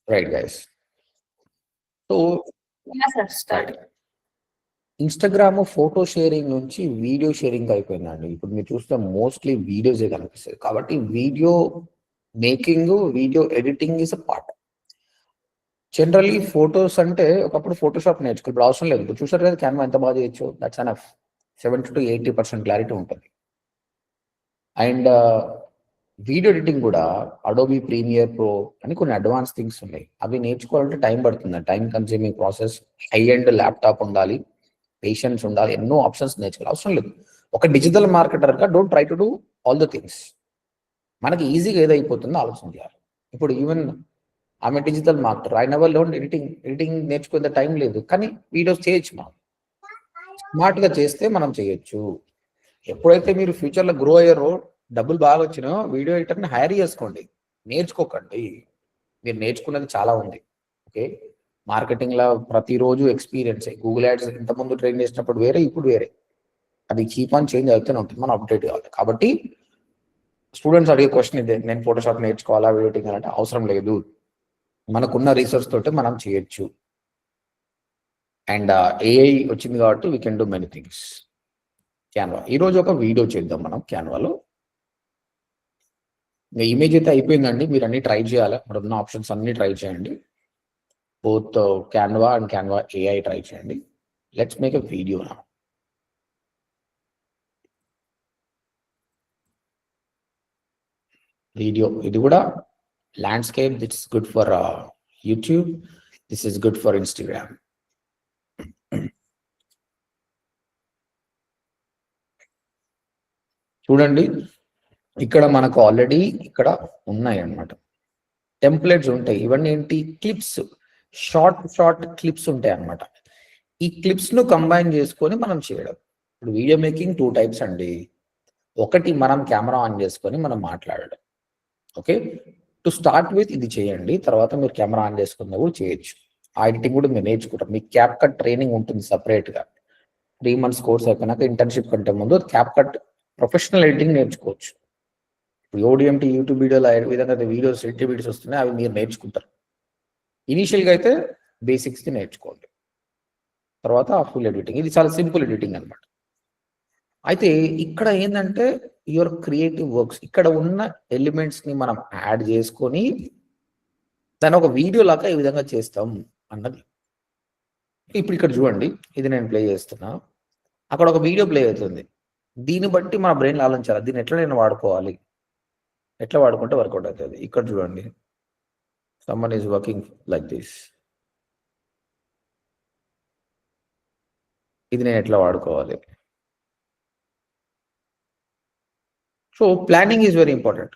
Right guys. So Yeah, sir. Start. Right. Instagram photo sharing నుంచి video sharing అయిపోయిందండి. ఇప్పుడు మీరు చూస్తే మోస్ట్‌లీ వీడియోసే కనిపిస్తాయి. కాబట్టి video making, video editing is a part. Generally photos అంటే ఒకప్పుడు ఫోటోషాప్ నేర్చుకో. ఇప్పుడు అవసరం లేదు. ఇప్పుడు చూసారు కదా క్యాన్వా ఎంత బాగా చేయొచ్చు. That's enough. 70-80% క్లారిటీ ఉంటుంది. అండ్ వీడియో ఎడిటింగ్ కూడా అడోబీ ప్రీమియర్ ప్రో అని కొన్ని అడ్వాన్స్ థింగ్స్ ఉన్నాయి. అవి నేర్చుకోవాలంటే టైం పడుతుంది. Time consuming process. High end laptop ఉండాలి. పేషెన్స్ ఉండాలి. ఎన్నో ఆప్షన్స్ నేర్చుకోవాలి. అవసరం లేదు. ఒక డిజిటల్ మార్కెటర్‌గా don't try to do all the things. మనకి ఈజీగా ఏదైపోతుందో ఆలోచించాలి. ఇప్పుడు ఈవెన్ ఆమె digital marketer. I never learned editing. Editing నేర్చుకునే టైం లేదు. కానీ వీడియోస్ చేయొచ్చు మనం. స్మార్ట్‌గా చేస్తే మనం చేయొచ్చు. ఎప్పుడైతే మీరు ఫ్యూచర్‌లో గ్రో అయ్యారో, డబ్బులు బాగా వచ్చినా వీడియో ఎడిటర్‌ని హైర్ చేసుకోండి. నేర్చుకోకండి. మీరు నేర్చుకున్నది చాలా ఉంది. ఓకే. మార్కెటింగ్‌లో ప్రతిరోజు ఎక్స్‌పీరియన్సే. గూగుల్ యాడ్స్ ఇంతకుముందు ట్రైన్ చేసినప్పుడు వేరే, ఇప్పుడు వేరే. అది కీప్ ఆన్ చేంజ్ అవుతూనే ఉంటుంది. మనం అప్డేట్ కావాలి. కాబట్టి స్టూడెంట్స్ అడిగే క్వశ్చన్ ఇదే. నేను ఫోటోషాప్ నేర్చుకోవాలా, వీడియో ఎడిటింగ్ అంటే అవసరం లేదు. మనకున్న రీసోర్స్ తోటి మనం చేయొచ్చు. అండ్ ఏఐ వచ్చింది కాబట్టి we can do many things. Canva. ఈరోజు ఒక వీడియో చేద్దాం మనం క్యాన్వాలో. ఇమేజ్ అయితే అయిపోయిందండి. మీరు అన్ని ట్రై చేయాలి. ఇక్కడ ఉన్న ఆప్షన్స్ అన్ని ట్రై చేయండి. Both Canva and Canva AI try చేయండి. Let's make a video now. Video ఇది కూడా landscape. This is good for YouTube. This is good for Instagram. చూడండి, ఇక్కడ మనకు ఆల్రెడీ ఇక్కడ ఉన్నాయి అన్నమాట. టెంప్లెట్స్ ఉంటాయి. ఇవన్నీ ఏంటి? క్లిప్స్. షార్ట్ క్లిప్స్ ఉంటాయి అన్నమాట. ఈ క్లిప్స్ ను కంబైన్ చేసుకొని మనం చేయడం. ఇప్పుడు వీడియో మేకింగ్ 2 టైప్స్ అండి. ఒకటి మనం కెమెరా ఆన్ చేసుకొని మనం మాట్లాడడం. ఓకే. టు స్టార్ట్ విత్ ఇది చేయండి. తర్వాత మీరు కెమెరా ఆన్ చేసుకున్నా కూడా చేయొచ్చు. ఆ ఎడిటింగ్ కూడా మీరు నేర్చుకుంటారు. మీకు క్యాప్ కట్ ట్రైనింగ్ ఉంటుంది సెపరేట్‌గా. 3 మంత్స్ కోర్స్ అయిపోయినాక ఇంటర్న్‌షిప్ కంటే ముందు క్యాప్ కట్ ప్రొఫెషనల్ ఎడిటింగ్ నేర్చుకోవచ్చు. ఇప్పుడు ఓడిఎంటి యూట్యూబ్ వీడియోలో ఏ విధంగా వీడియోస్ ఎడిట్ వీడియోస్ వస్తున్నాయి అవి మీరు నేర్చుకుంటారు. ఇనీషియల్‌గా అయితే బేసిక్స్‌ది నేర్చుకోండి. తర్వాత ఫుల్ ఎడిటింగ్. ఇది చాలా సింపుల్ ఎడిటింగ్ అన్నమాట. అయితే ఇక్కడ ఏందంటే యువర్ క్రియేటివ్ వర్క్స్. ఇక్కడ ఉన్న ఎలిమెంట్స్‌ని మనం యాడ్ చేసుకొని దాన్ని ఒక వీడియో లాగా ఈ విధంగా చేస్తాం అన్నది. ఇప్పుడు ఇక్కడ చూడండి. ఇది నేను ప్లే చేస్తున్నా. అక్కడ ఒక వీడియో ప్లే అవుతుంది. దీన్ని బట్టి మన బ్రెయిన్‌లో ఆలోచించాలి. దీన్ని ఎట్లా నేను వాడుకోవాలి? ఎట్లా వాడుకుంటే వర్కౌట్ అవుతది? ఇక్కడ చూడండి. Someone is working like this. ఇది నేను ఎట్లా వాడుకోవాలి? So planning is very important.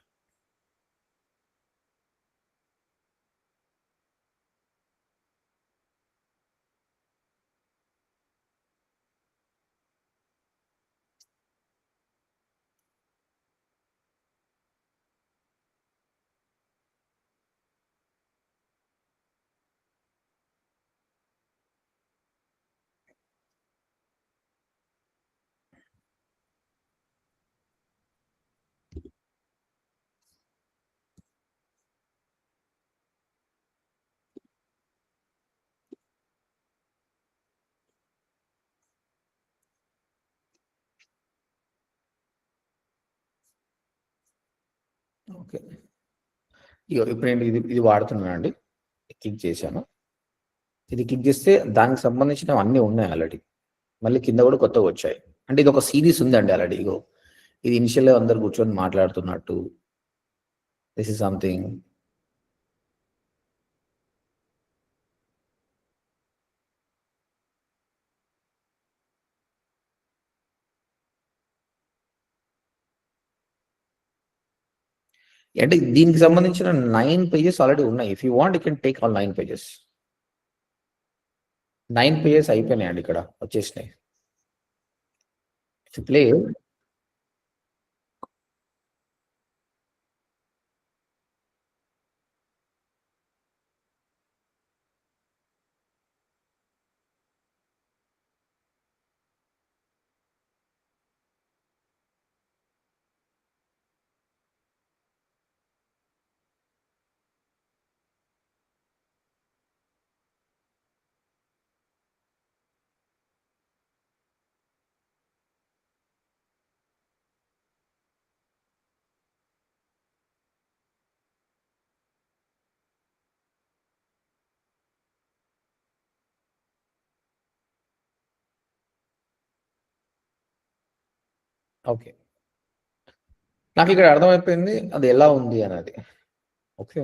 Okay. ఇగో ఇప్పుడు నేను ఇది వాడుతున్నానండి. క్లిక్ చేశాను. ఇది క్లిక్ చేస్తే దానికి సంబంధించినవి అన్నీ ఉన్నాయి ఆల్రెడీ. మళ్ళీ కింద కూడా కొత్తగా వచ్చాయి. అంటే ఇది ఒక సీరీస్ ఉందండి ఆల్రెడీ. ఇగో ఇది ఇనిషియల్‌గా అందరూ కూర్చొని మాట్లాడుతున్నట్టు. This is something. అంటే దీనికి సంబంధించిన 9 పేజెస్ ఆల్రెడీ ఉన్నాయి. If you want you can take all 9 pages. 9 pages అయిపోయినాయండి ఇక్కడ వచ్చేసినాయి. ప్లే ఓకే, నాకు ఇక్కడ అర్థమైపోయింది అది ఎలా ఉంది అనేది. Okay,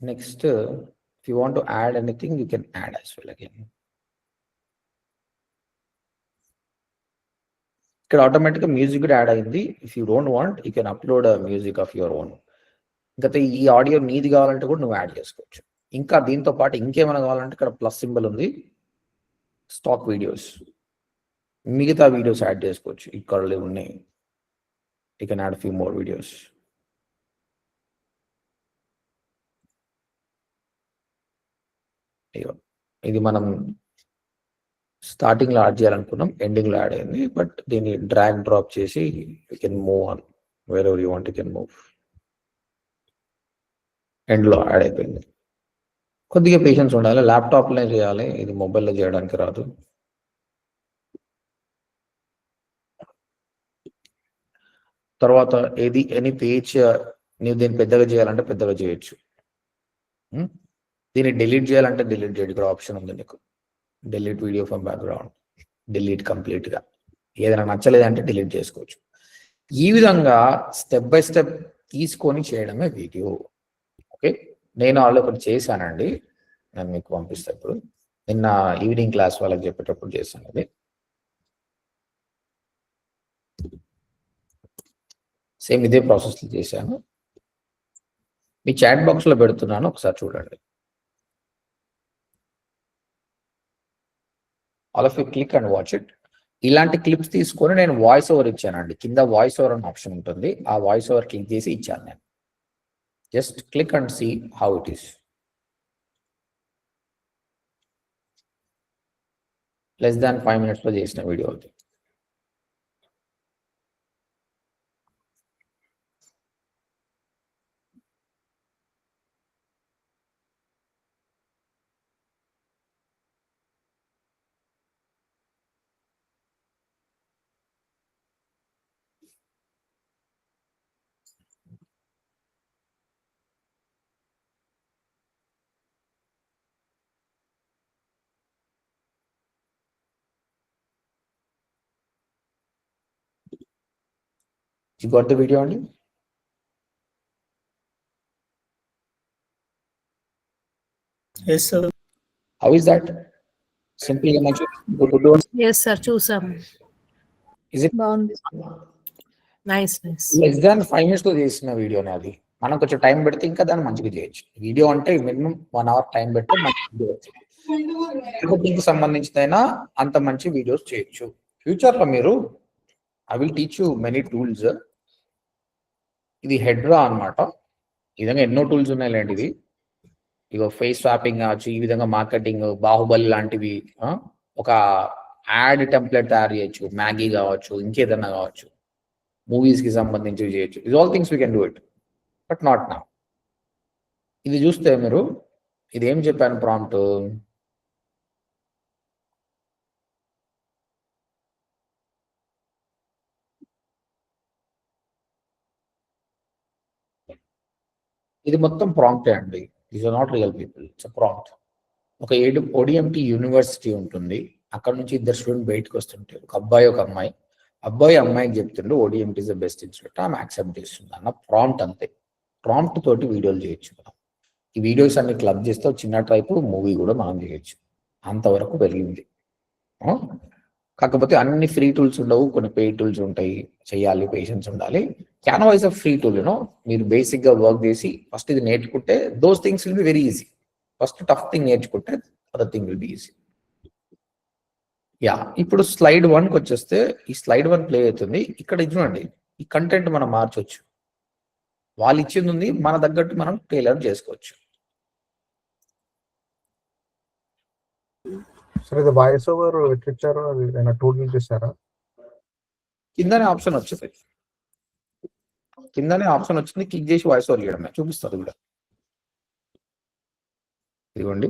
next if you want to add anything you can add as well again. ఇక్కడ ఆటోమేటిక్గా మ్యూజిక్ కూడా యాడ్ అయింది. If you don't want you can upload music of your own. ఇంకా ఈ ఆడియో నీది కావాలంటే కూడా నువ్వు యాడ్ చేసుకోవచ్చు. ఇంకా దీంతో పాటు ఇంకేమైనా కావాలంటే ఇక్కడ ప్లస్ సింబల్ ఉంది, స్టాక్ వీడియోస్, మిగతా వీడియోస్ యాడ్ చేసుకోవచ్చు. ఇక్కడ ఉన్నాయి, you can add few more videos. ఇది మనం స్టార్టింగ్లో యాడ్ చేయాలనుకున్నాం, ఎండింగ్లో యాడ్ అయింది. బట్ దీన్ని డ్రాగ్ డ్రాప్ చేసి you can move on wear ever you want you can move. ఎండ్లో యాడ్ అయిపోయింది. కొద్దిగా పేషెన్స్ ఉండాలి, ల్యాప్టాప్లో చేయాలి, ఇది మొబైల్లో చేయడానికి రాదు. తర్వాత ఏది ఎనీ పేజ్ నీవు దీన్ని పెద్దగా చేయాలంటే పెద్దగా చేయొచ్చు. దీన్ని డిలీట్ చేయాలంటే డిలీట్ చేయడం ఇక్కడ ఆప్షన్ ఉంది నీకు. Delete video from background, delete కంప్లీట్గా. ఏదైనా నచ్చలేదంటే డిలీట్ చేసుకోవచ్చు. ఈ విధంగా స్టెప్ బై స్టెప్ తీసుకొని చేయడమే వీడియో. ఓకే, నేను ఆల్రెడీ ఒకటి చేశానండి, నేను మీకు పంపిస్తాను. ఇప్పుడు నిన్న ఈవినింగ్ క్లాస్ వాళ్ళకి చెప్పేటప్పుడు చేశాను. అది సేమ్ ఇదే ప్రాసెస్లో చేశాను. మీ చాట్ బాక్స్లో పెడుతున్నాను, ఒకసారి చూడండి. All of you click and watch it. ఇలాంటి క్లిప్స్ తీసుకొని నేను వాయిస్ ఓవర్ ఇచ్చానండి. కింద వాయిస్ ఓవర్ అనే ఆప్షన్ ఉంటుంది, ఆ వాయిస్ ఓవర్ క్లిక్ చేసి ఇచ్చాను నేను. Just click and see how it is. Less than 5 minutesలో చేసిన వీడియో అది. You got the video only? Yes, sir. How is that? Simply good. Yes, sir. చూసాం. Is it బాగుంది. Nice nice. less than 5 minutesలో చేసిన వీడియో అది. మనం కొంచెం టైం పెడితే ఇంకా దాన్ని మంచిగా చేయొచ్చు. వీడియో అంటే మినిమం 1 hour టైం పెడితే మంచి వీడియో వచ్చింది. దీనికి సంబంధించిన అంత మంచి వీడియోస్ చేయొచ్చు. ఫ్యూచర్లో మీరు I will teach you many tools. ఇది హెడ్రా అన్నమాట. ఈ విధంగా ఎన్నో టూల్స్ ఉన్నాయిలేండి. ఇది ఇగో ఫేస్ స్వాపింగ్ కావచ్చు, ఈ విధంగా మార్కెటింగ్, బాహుబలి లాంటివి. ఒక యాడ్ టెంప్లెట్ తయారు చేయొచ్చు, మ్యాగీ కావచ్చు, ఇంకేదన్నా కావచ్చు, మూవీస్కి సంబంధించి చేయొచ్చు. Is all things we can do it, but not now. ఇది చూస్తే మీరు ఇది ఏం చెప్పాను ప్రాంప్ట్, ఇది మొత్తం ప్రాంప్టే అండి. These are not real people, it's prompt. ఒక ODMT యూనివర్సిటీ ఉంటుంది, అక్కడ నుంచి 2 స్టూడెంట్ బయటకు వస్తుంటారు, ఒక అబ్బాయి ఒక అమ్మాయి. అబ్బాయి అమ్మాయికి చెప్తుండే ODMT is the best institute, ఆమె యాక్సెప్ట్ చేస్తుంది అన్న ప్రాంప్ట్. అంతే, ప్రాంప్ట్ తోటి వీడియోలు చేయొచ్చు మనం. ఈ వీడియోస్ అన్ని క్లబ్ చేస్తే చిన్న టైపు మూవీ కూడా మనం చేయొచ్చు. అంతవరకు పెరిగింది. కాకపోతే అన్ని ఫ్రీ టూల్స్ ఉండవు, కొన్ని పెయిడ్ టూల్స్ ఉంటాయి. చేయాలి, పేషెన్స్ ఉండాలి. Canva is a free tool. మీరు బేసిక్ గా వర్క్ చేసి ఫస్ట్ ఇది నేర్చుకుంటే those things will be very easy. First tough thing నేర్చుకుంటే other thing will be easy. Yeah, ఇప్పుడు స్లైడ్ 1కి వచ్చేస్తే ఈ స్లైడ్ 1 ప్లే అవుతుంది. ఇక్కడ చూడండి, ఈ కంటెంట్ మనం మార్చొచ్చు. వాళ్ళు ఇచ్చింది ఉంది, మన తగ్గట్టు మనం టైలర్ చేసుకోవచ్చు. సరే, ఇది వాయిస్ ఓవర్ ఎట్లిచ్చారో అది ఏమైనా టూల్ యూజ్ చేశారా? కిందనే ఆప్షన్ వచ్చింది, క్లిక్ చేసి వాయిస్ ఓవర్ చేయడమే చూపిస్తుంది కూడా. ఇదిగోండి,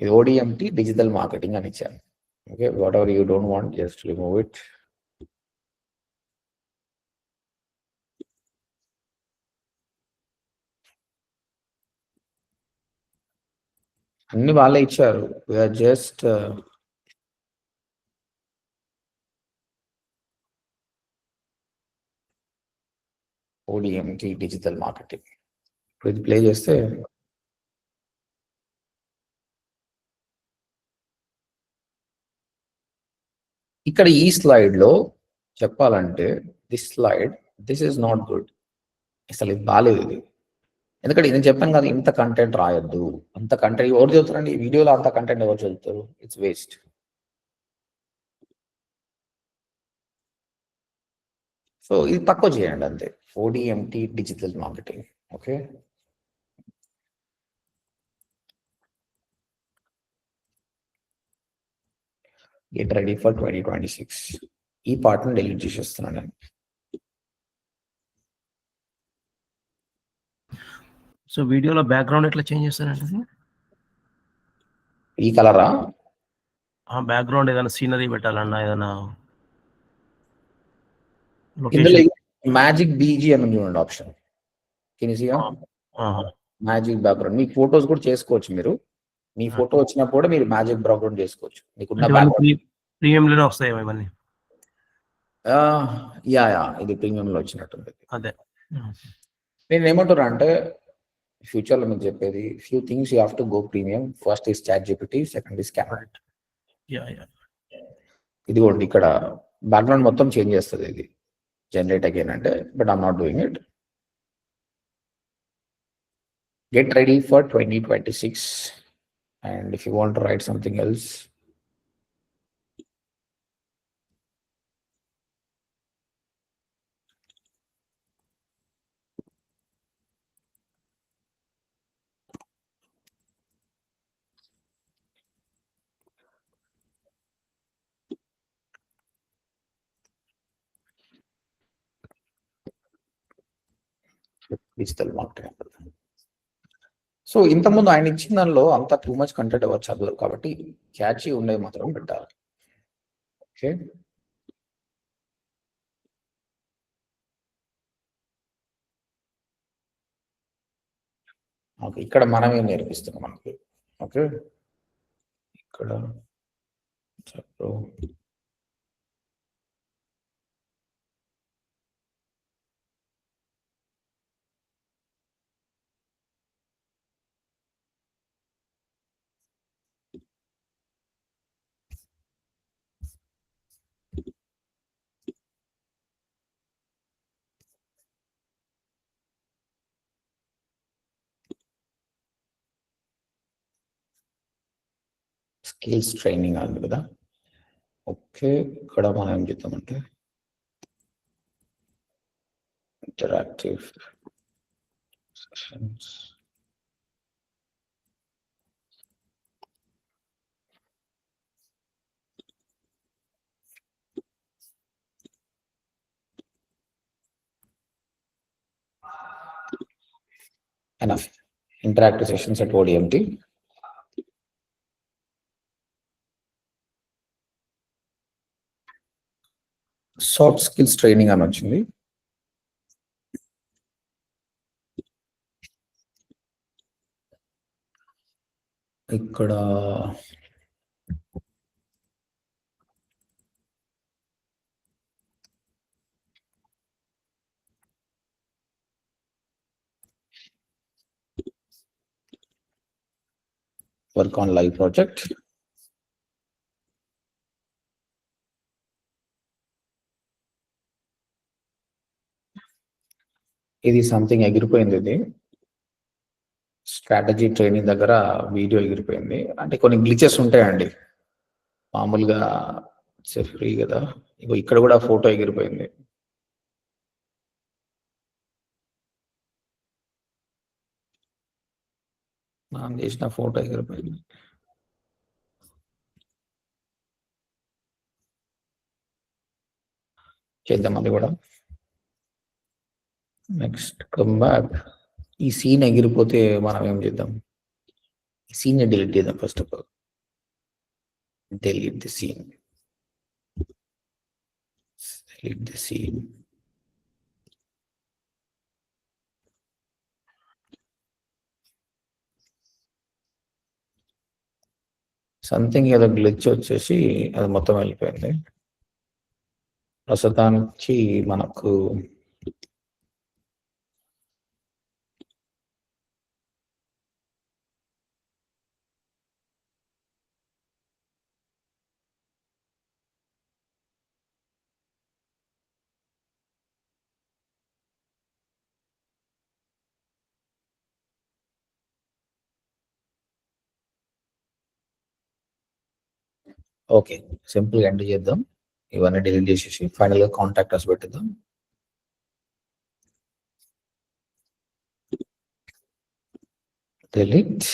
ఇది ODMT డిజిటల్ మార్కెటింగ్ అని ఇచ్చాను. Okay, what ever you don't want just remove it. అన్ని వాళ్ళే ఇచ్చారు, we are just ODMT digital marketing. ఇప్పుడు ఇది ప్లే చేస్తే ఇక్కడ ఈ స్లైడ్లో చెప్పాలంటే దిస్ ఈజ్ నాట్ గుడ్. అసలు ఇది బాగాలేదు ఇది. ఎందుకంటే నేను చెప్పాను కదా, ఇంత కంటెంట్ రాయొద్దు. అంత కంటెంట్ ఎవరు చదువుతారండి ఈ వీడియోలో? అంత కంటెంట్ ఎవరు చదువుతారు? It's waste. సో ఇది తక్కువ చేయండి అంతే. ODMT digital marketing. Okay, get ready for 2026. ఈ పార్ట్ని డిలీట్ చేసేస్తున్నాను నేను. సో వీడియోలో బ్యాక్గ్రౌండ్ ఎట్లా చేంజ్ చేస్తారంటే ఈ కలరా? బ్యాక్గ్రౌండ్ ఏదైనా సీనరీ పెట్టాలన్నా ఏదైనా ఇందులో లొకేషన్. మ్యాజిక్ బీజీ అని ఉంది చూడండి ఆప్షన్. కెనిసియా మ్యాజిక్ బ్యాక్గ్రౌండ్. మీ ఫోటోస్ కూడా చేసుకోవచ్చు మీరు. మీ ఫోటో వచ్చినప్పుడు కూడా మీరు మ్యాజిక్ బ్యాక్గ్రౌండ్ చేసుకోవచ్చు. మీకున్న ప్రీమియంలోనే వస్తాయి ఇవన్నీ. యా ఇది ప్రీమియంలో వచ్చినట్టుంది. అదే నేను ఏమంటున్నా అంటే ఫ్యూచర్లో మీకు చెప్పేది few things you have to go premium. First is ChatGPT, second is camera. ఇదిగోండి ఇక్కడ బ్యాక్గ్రౌండ్ మొత్తం చేంజ్ చేస్తుంది ఇది జనరేట్ అగైన్ అంటే, but I'm not doing it. Get ready for 2026. And if you want to write something else, digital marketing. So ఇంతకుముందు ఆయన ఇచ్చిన దానిలో అంత టూ మచ్ కంటెంట్ ఎవరు చదవరు కాబట్టి క్యాచీ ఉండేవి మాత్రం పెట్టాలి. ఓకే, ఓకే ఇక్కడ మనం ఏం నేర్పిస్తున్నాం మనకి. ఓకే, ఇక్కడ స్కిల్స్ ట్రైనింగ్ ఉంది కదా. ఓకే, ఇక్కడ మనం ఏం చేద్దామంటే interactive sessions. Enough interactive sessions at ODMT. Soft skills training అని వచ్చింది. ఇక్కడ వర్క్ ఆన్ లైవ్ ప్రాజెక్ట్. ఇది సంథింగ్ ఎగిరిపోయింది. ఇది స్ట్రాటజీ ట్రైనింగ్ దగ్గర వీడియో ఎగిరిపోయింది. అంటే కొన్ని గ్లిచెస్ ఉంటాయండి మామూలుగా, ఫ్రీ కదా. ఇగో ఇక్కడ కూడా ఫోటో ఎగిరిపోయింది. మనం చేసిన ఫోటో ఎగిరిపోయింది. చేద్దాం అది కూడా. Next come back. ఈ సీన్ ఎగిరిపోతే మనం ఏం చేద్దాం? ఈ సీన్ డిలీట్ చేద్దాం. First of all delete the scene. Delete the scene. Something ఏదో గ్లిచ్ వచ్చేసి అది మొత్తం వెళ్ళిపోయింది. ప్రస్తుతానికి మనకు ఓకే, సింపుల్ ఎండ్ చేద్దాం. ఇవన్నీ డిలీట్ చేసేసి ఫైనల్ గా కాంటాక్ట్ అస్ పెట్టిద్దాం. డిలీట్.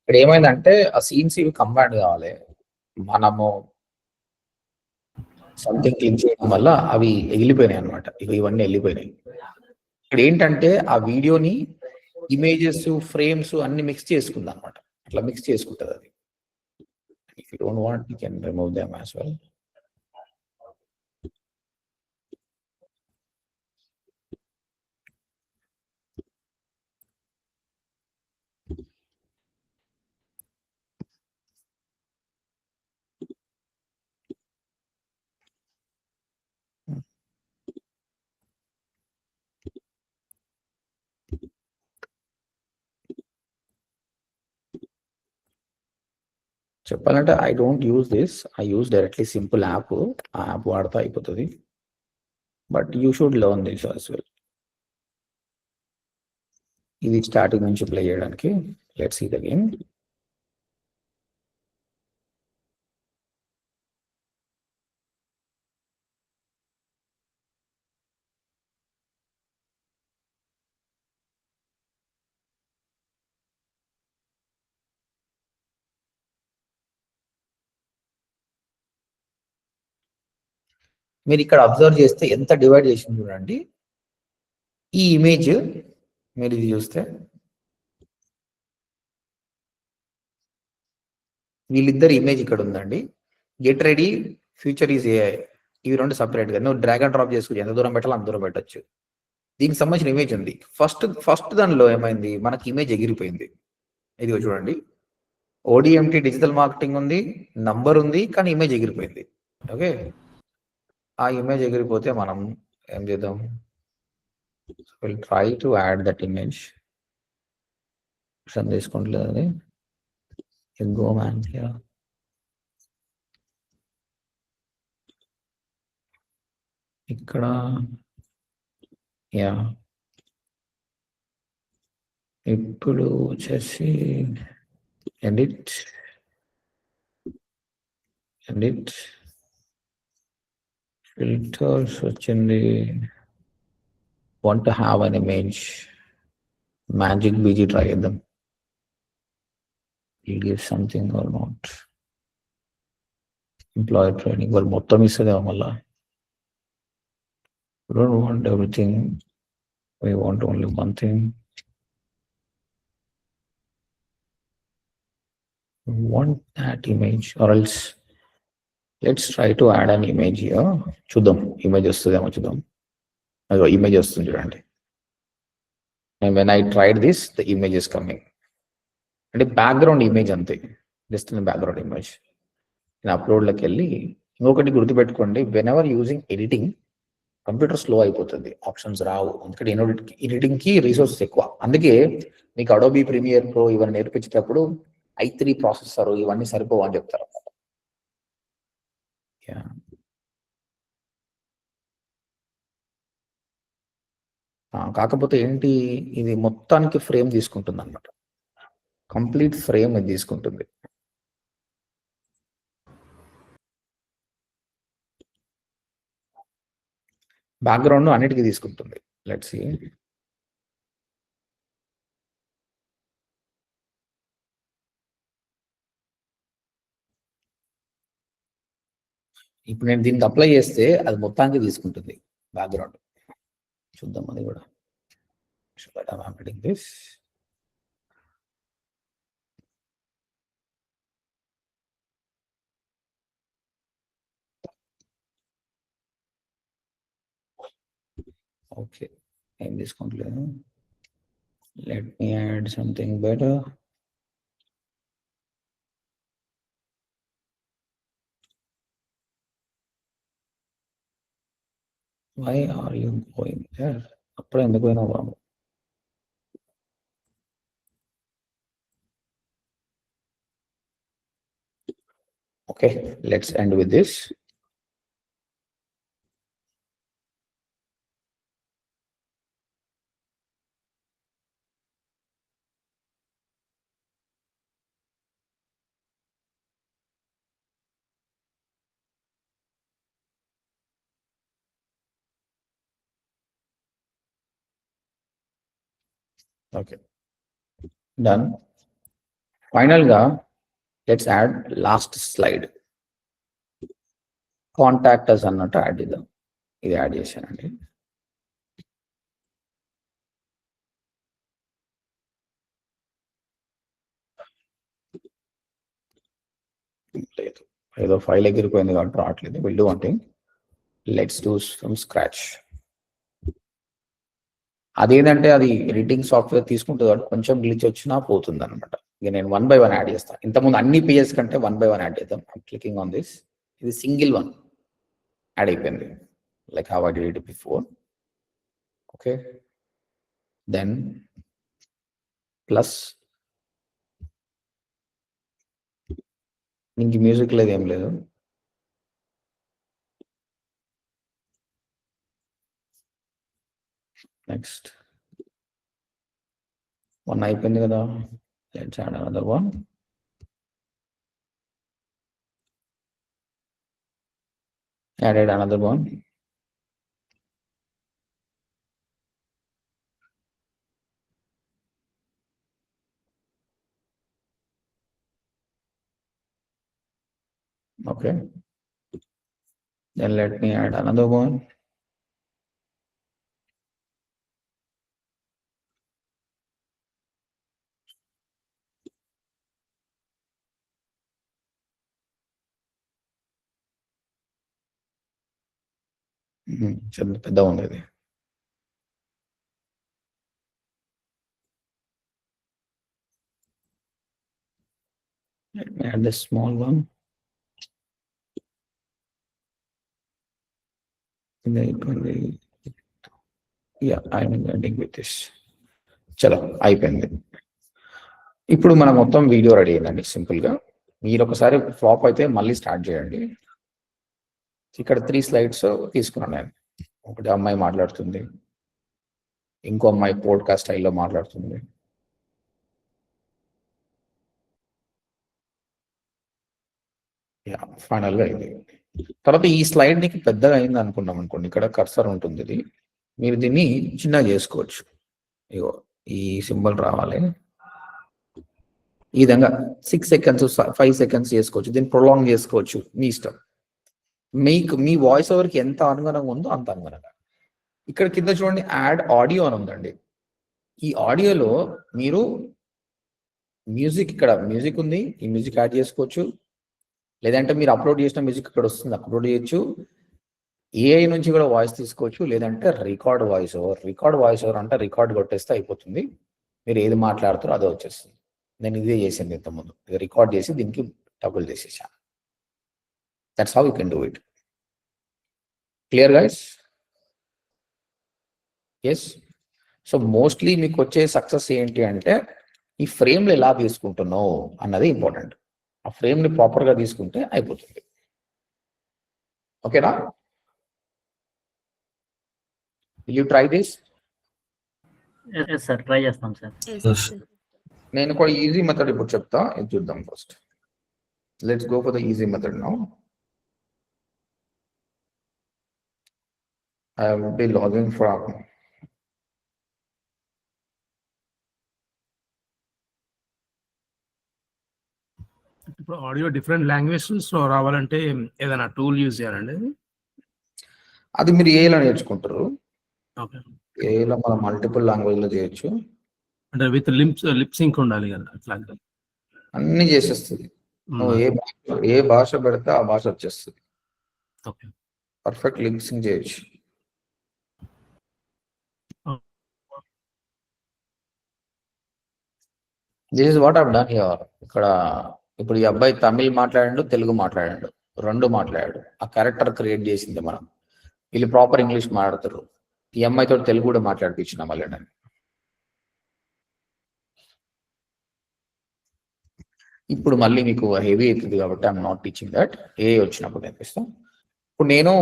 ఇక్కడ ఏమైందంటే ఆ సీన్స్ ఇవి కంబైండ్ కావాలి. మనము సంథింగ్ క్లిక్ చేయడం వల్ల అవి వెళ్ళిపోయినాయి అనమాట. ఇవన్నీ వెళ్ళిపోయినాయి. ఇక్కడ ఏంటంటే ఆ వీడియోని ఇమేజెస్, ఫ్రేమ్స్ అన్ని మిక్స్ చేసుకుంది అనమాట. అట్లా మిక్స్ చేసుకుంటుంది అది. If you don't want you can remove them as well. చెప్పాలంటే I don't use this, I use directly simple app. ఆ యాప్ వాడితే అయిపోతుంది. But you should learn this as well. ఇది స్టార్టింగ్ నుంచి ప్లే చేయడానికి. Let's see the game. మీరు ఇక్కడ observe చేస్తే ఎంత డివైడ్ చేసింది చూడండి. ఈ ఇమేజ్ మీరు ఇది చూస్తే వీళ్ళిద్దరు ఇమేజ్ ఇక్కడ ఉందండి. Get ready, future is AI, ఇవి రెండు సపరేట్ గా నువ్వు డ్రాగ్ అండ్ డ్రాప్ చేసుకుని ఎంత దూరం పెట్టాలో అంత దూరం పెట్టచ్చు. దీనికి సంబంధించిన ఇమేజ్ ఉంది. ఫస్ట్ దానిలో ఏమైంది, మనకి ఇమేజ్ ఎగిరిపోయింది. ఇదిగో చూడండి, ఓడిఎంటి డిజిటల్ మార్కెటింగ్ ఉంది, నంబర్ ఉంది, కానీ ఇమేజ్ ఎగిరిపోయింది. ఓకే, ఆ ఇమేజ్ ఎగిరిపోతే మనం ఏం చేద్దాం, will try to add that image. తీసుకుంటలేదు అది. గో మ్యాన్, ఇక్కడ యా ఇప్పుడు వచ్చేసి ఎడిట్ ఫిల్టర్స్ వచ్చింది. Want to have an image, magic BG try చేద్దాం. give something or not. Employee training వాళ్ళు మొత్తం ఇస్తుందేమో మళ్ళా. We don't want everything, we want only one thing. We want that image, or else let's try to add an image here. చూద్దాం image వస్తుందేమో చూద్దాం. అదో image వస్తుంది చూడండి. And when I tried this, the image is coming. అంటే background image అంతే, just background image. నేను అప్లోడ్లోకి వెళ్ళి ఇంకొకటి గుర్తుపెట్టుకోండి, when ever using editing computer slow అయిపోతుంది, ఆప్షన్స్ రావు. ఎందుకంటే ఎడిటింగ్కి రిసోర్సెస్ ఎక్కువ. అందుకే మీకు అడోబీ ప్రీమియర్ ప్రో ఇవన్నీ నేర్పించేటప్పుడు i3 ప్రాసెసర్ ఇవన్నీ సరిపోవు అని చెప్తారు. కాకపోతే ఏంటి, ఇది మొత్తానికి ఫ్రేమ్ తీసుకుంటుంది అనమాట. కంప్లీట్ ఫ్రేమ్ ఇది తీసుకుంటుంది. బ్యాక్గ్రౌండ్ అన్నిటికీ తీసుకుంటుంది. Let's see. ఇప్పుడు నేను దీనికి అప్లై చేస్తే అది మొత్తానికి తీసుకుంటుంది బ్యాక్గ్రౌండ్. చూద్దాం అది కూడా. ఓకే, ఏం తీసుకుంటలేదు. Let me add something better. Why are you going there? అప్పుడే ఎందుకు పోయినా బాబు? Okay, let's end with this. Okay, done. Final ga, let's add last slide. Contact us అన్నట్టు యాడ్ చేద్దాం. ఇది యాడ్ చేశానండి. లేదు, ఏదో ఫైల్ ఎగిరిపోయింది కాబట్టి రావట్లేదు. Will do one thing, let's do from scratch. అదేంటంటే అది ఎడిటింగ్ సాఫ్ట్వేర్ తీసుకుంటుంది కాబట్టి కొంచెం గ్లిచ్ వచ్చినా పోతుంది అనమాట. ఇక నేను 1 by 1 యాడ్ చేస్తాను. ఇంతకుముందు అన్ని పేజెస్ కంటే 1 by 1 యాడ్ చేద్దాం. క్లికింగ్ ఆన్ దిస్, ఇది సింగిల్ వన్ యాడ్ అయిపోయింది, like how I did it before. Okay, then plus ఇంక మ్యూజిక్ లేదు, ఏం లేదు. నెక్స్ట్ 1 అయిపోయింది కదా, let's add another one. Added another one. Okay, then let me add another one. చాలా పెద్ద ఉంది ఇది. Let me add this small one. Yeah, I'm ending with this. చలో అయిపోయింది. ఇప్పుడు మనం మొత్తం వీడియో రెడీ అయిందండి. సింపుల్గా మీరు ఒకసారి ఫ్లాప్ అయితే మళ్ళీ స్టార్ట్ చేయండి. ఇక్కడ 3 slides తీసుకున్నాను నేను. ఒకటి అమ్మాయి మాట్లాడుతుంది, ఇంకో అమ్మాయి పోడ్కాస్ట్ స్టైల్లో మాట్లాడుతుంది. ఫైనల్గా అయింది. తర్వాత ఈ స్లైడ్ నీకు పెద్దగా అయింది అనుకున్నాం అనుకోండి, ఇక్కడ కర్సర్ ఉంటుంది, ఇది మీరు దీన్ని చిన్నగా చేసుకోవచ్చు. ఇగో ఈ సింబల్ రావాలి, ఈ విధంగా 6 seconds 5 seconds చేసుకోవచ్చు. దీన్ని ప్రొలాంగ్ చేసుకోవచ్చు, మీ ఇష్టం. మీకు మీ వాయిస్ ఓవర్కి ఎంత అనుగుణంగా ఉందో అంత అనుగుణంగా. ఇక్కడ కింద చూడండి, యాడ్ ఆడియో అని ఉందండి. ఈ ఆడియోలో మీరు మ్యూజిక్, ఇక్కడ మ్యూజిక్ ఉంది, ఈ మ్యూజిక్ యాడ్ చేసుకోవచ్చు. లేదంటే మీరు అప్లోడ్ చేసిన మ్యూజిక్ ఇక్కడ వస్తుంది, అప్లోడ్ చేయొచ్చు. ఏఐ నుంచి కూడా వాయిస్ తీసుకోవచ్చు. లేదంటే record voice over. Record voice over అంటే రికార్డ్ కొట్టేస్తే అయిపోతుంది, మీరు ఏది మాట్లాడుతారో అదే వచ్చేస్తుంది. నేను ఇదే చేసింది ఇంతకుముందు, రికార్డ్ చేసి దీనికి టబుల్ చేసేసాను. That's how you can do it. Clear guys? Yes. So mostly మీకు వచ్చే సక్సెస్ ఏంటి అంటే, ఈ ఫ్రేమ్లు ఎలా తీసుకుంటున్నావు అన్నది ఇంపార్టెంట్. ఆ ఫ్రేమ్ని ప్రాపర్గా తీసుకుంటే అయిపోతుంది. ఓకేనా? Will you try this? Sir try చేస్తాం సార్. నేను కూడా ఈజీ మెథడ్ ఇప్పుడు చెప్తా, ఇది చూద్దాం first. Let's go for the easy method now. I will be logging from ఇప్పుడు ఆడియో డిఫరెంట్ లాంగ్వేజెస్ లో రావాలంటే ఏదైనా టూల్ యూజ్ చేయాలండి? అది మీరు ఏలో నేర్చుకుంటారు. ఓకే, ఏలో మనం మల్టిపుల్ లాంగ్వేజ్ లో చేయొచ్చు. అంటే విత్ లిప్ సింక్ ఉండాలి కదా, అట్లా అన్ని చేసేస్తుంది. నువ్వు ఏ భాష పెడితే ఆ భాష వచ్చేస్తుంది. ఓకే, పర్ఫెక్ట్ లిప్ సింక్ చేయొచ్చు. This is what I've done here. ఇక్కడ ఇప్పుడు ఈ అబ్బాయి తమిళ్ మాట్లాడాడు, తెలుగు మాట్లాడాడు, 2 మాట్లాడాడు. ఆ క్యారెక్టర్ క్రియేట్ చేసింది మనం. వీళ్ళు ప్రాపర్ ఇంగ్లీష్ మాట్లాడతారు. ఈ అమ్మాయితో తెలుగు కూడా మాట్లాడిపించిన మళ్ళీ నేను. ఇప్పుడు మళ్ళీ మీకు హెవీ అవుతుంది కాబట్టి ఐఎమ్ నాట్ టీచింగ్ దట్. ఏ వచ్చినప్పుడు నేర్పిస్తాం. ఇప్పుడు నేను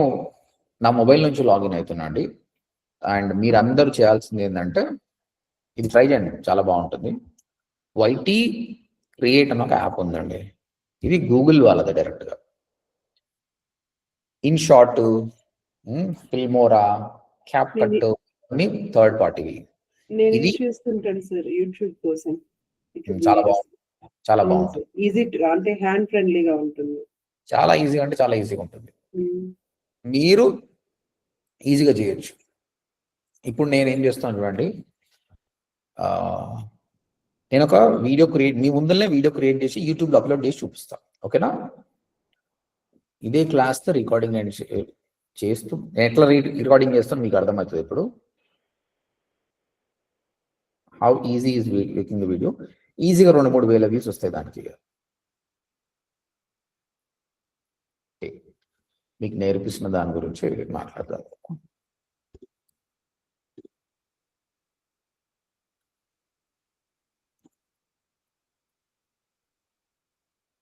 నా మొబైల్ నుంచి లాగిన్ అవుతున్నా అండి. అండ్ మీరందరూ చేయాల్సింది ఏంటంటే ఇది ట్రై చేయండి, చాలా బాగుంటుంది. వైటీ క్రియేట్ అని ఒక యాప్ ఉందండి. ఇది గూగుల్ వాళ్ళది డైరెక్ట్గా. In short, Filmora, cap cut అన్ని థర్డ్ పార్టీవి. నేను ఇది చూస్తుంటాను సార్ యూట్యూబ్ కోసం. చాలా బాగుంది, చాలా బాగుంటుంది. ఈజీ అంటే హ్యాండ్ ఫ్రెండ్లీగా ఉంటుంది. చాలా ఈజీగా అంటే చాలా ఈజీగా ఉంటుంది. మీరు ఈజీగా చేయొచ్చు. ఇప్పుడు నేను ఏం చేస్తాను చూడండి, నేను ఒక వీడియో మీ ముందరనే వీడియో క్రియేట్ చేసి యూట్యూబ్లో అప్లోడ్ చేసి చూపిస్తాను. ఓకేనా? ఇదే క్లాస్తో రికార్డింగ్ నేను చేస్తూ నేను ఎట్లా రికార్డింగ్ చేస్తాను మీకు అర్థమవుతుంది. ఇప్పుడు how easy is making the video. ఈజీగా 2-3 వేల వ్యూస్ వస్తాయి దానికి. మీకు నేర్పిస్తున్న దాని గురించి మాట్లాడదాం.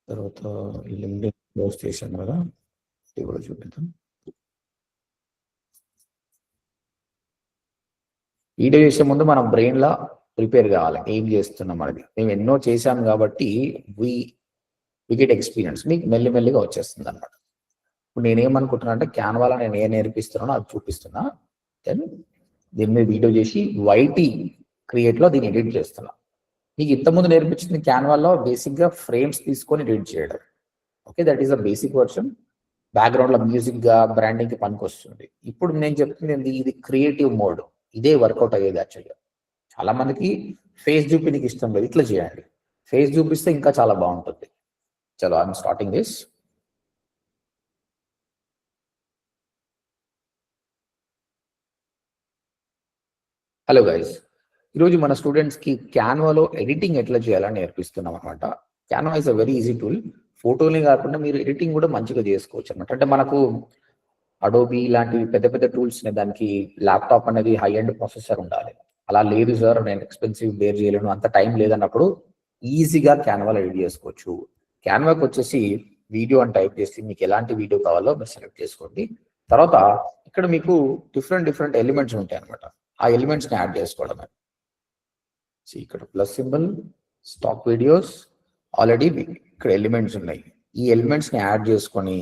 తర్వాత ఈ లింక్ క్లోజ్ చేశాను కదా, ఇది కూడా చూపిద్దాం. వీడియో చేసే ముందు మనం బ్రెయిన్లో ప్రిపేర్ కావాలి, ఏం చేస్తున్నాం అనేది. మేము ఎన్నో చేశాం కాబట్టి వి గెట్ ఎక్స్పీరియన్స్. మీకు మెల్లిమెల్లిగా వచ్చేస్తుంది అన్నమాట. ఇప్పుడు నేనేమనుకుంటున్నా అంటే క్యాన్వాలో నేను ఏ నేర్పిస్తున్నానో అది చూపిస్తున్నా. దెన్ దీని మీద వీడియో చేసి వైటీ క్రియేట్లో దీన్ని ఎడిట్ చేస్తున్నా. మీకు ఇంతకుముందు నేర్పించింది క్యాన్వాలో బేసిక్గా ఫ్రేమ్స్ తీసుకొని ఎడిట్ చేయడం. Okay, that is the basic version. బ్యాక్గ్రౌండ్లో మ్యూజిక్గా బ్రాండింగ్కి పనికి వస్తుంది. ఇప్పుడు నేను చెప్తుంది ఇది క్రియేటివ్ మోడ్. ఇదే వర్కౌట్ అయ్యేది యాక్చువల్గా. చాలా మందికి ఫేస్ చూపించడానికి ఇష్టం లేదు. ఇట్లా చేయండి, ఫేస్ చూపిస్తే ఇంకా చాలా బాగుంటుంది. చలో, I'm starting this. Hello guys, ఈరోజు మన స్టూడెంట్స్కి క్యాన్వాలో ఎడిటింగ్ ఎట్లా చేయాలని నేర్పిస్తున్నాం అనమాట. Canva is a very easy tool. ఫోటోలే కాకుండా మీరు ఎడిటింగ్ కూడా మంచిగా చేసుకోవచ్చు అనమాట. అంటే మనకు అడోబీ లాంటివి పెద్ద పెద్ద టూల్స్ దానికి ల్యాప్టాప్ అనేది హై ఎండ్ ప్రాసెసర్ ఉండాలి. అలా లేదు సార్, నేను ఎక్స్పెన్సివ్ బేర్ చేయలేను, అంత టైం లేదన్నప్పుడు ఈజీగా క్యాన్వాలో ఎడిట్ చేసుకోవచ్చు. క్యాన్వాకి వచ్చేసి వీడియో అని టైప్ చేసి మీకు ఎలాంటి వీడియో కావాలో మీరు సెలెక్ట్ చేసుకోండి. తర్వాత ఇక్కడ మీకు డిఫరెంట్ ఎలిమెంట్స్ ఉంటాయి అనమాట. ఆ ఎలిమెంట్స్ని యాడ్ చేసుకోవడమే. ఇక్కడ plus symbol, stock videos, already ఇక్కడ ఎలిమెంట్స్ ఉన్నాయి. ఈ ఎలిమెంట్స్ని యాడ్ చేసుకొని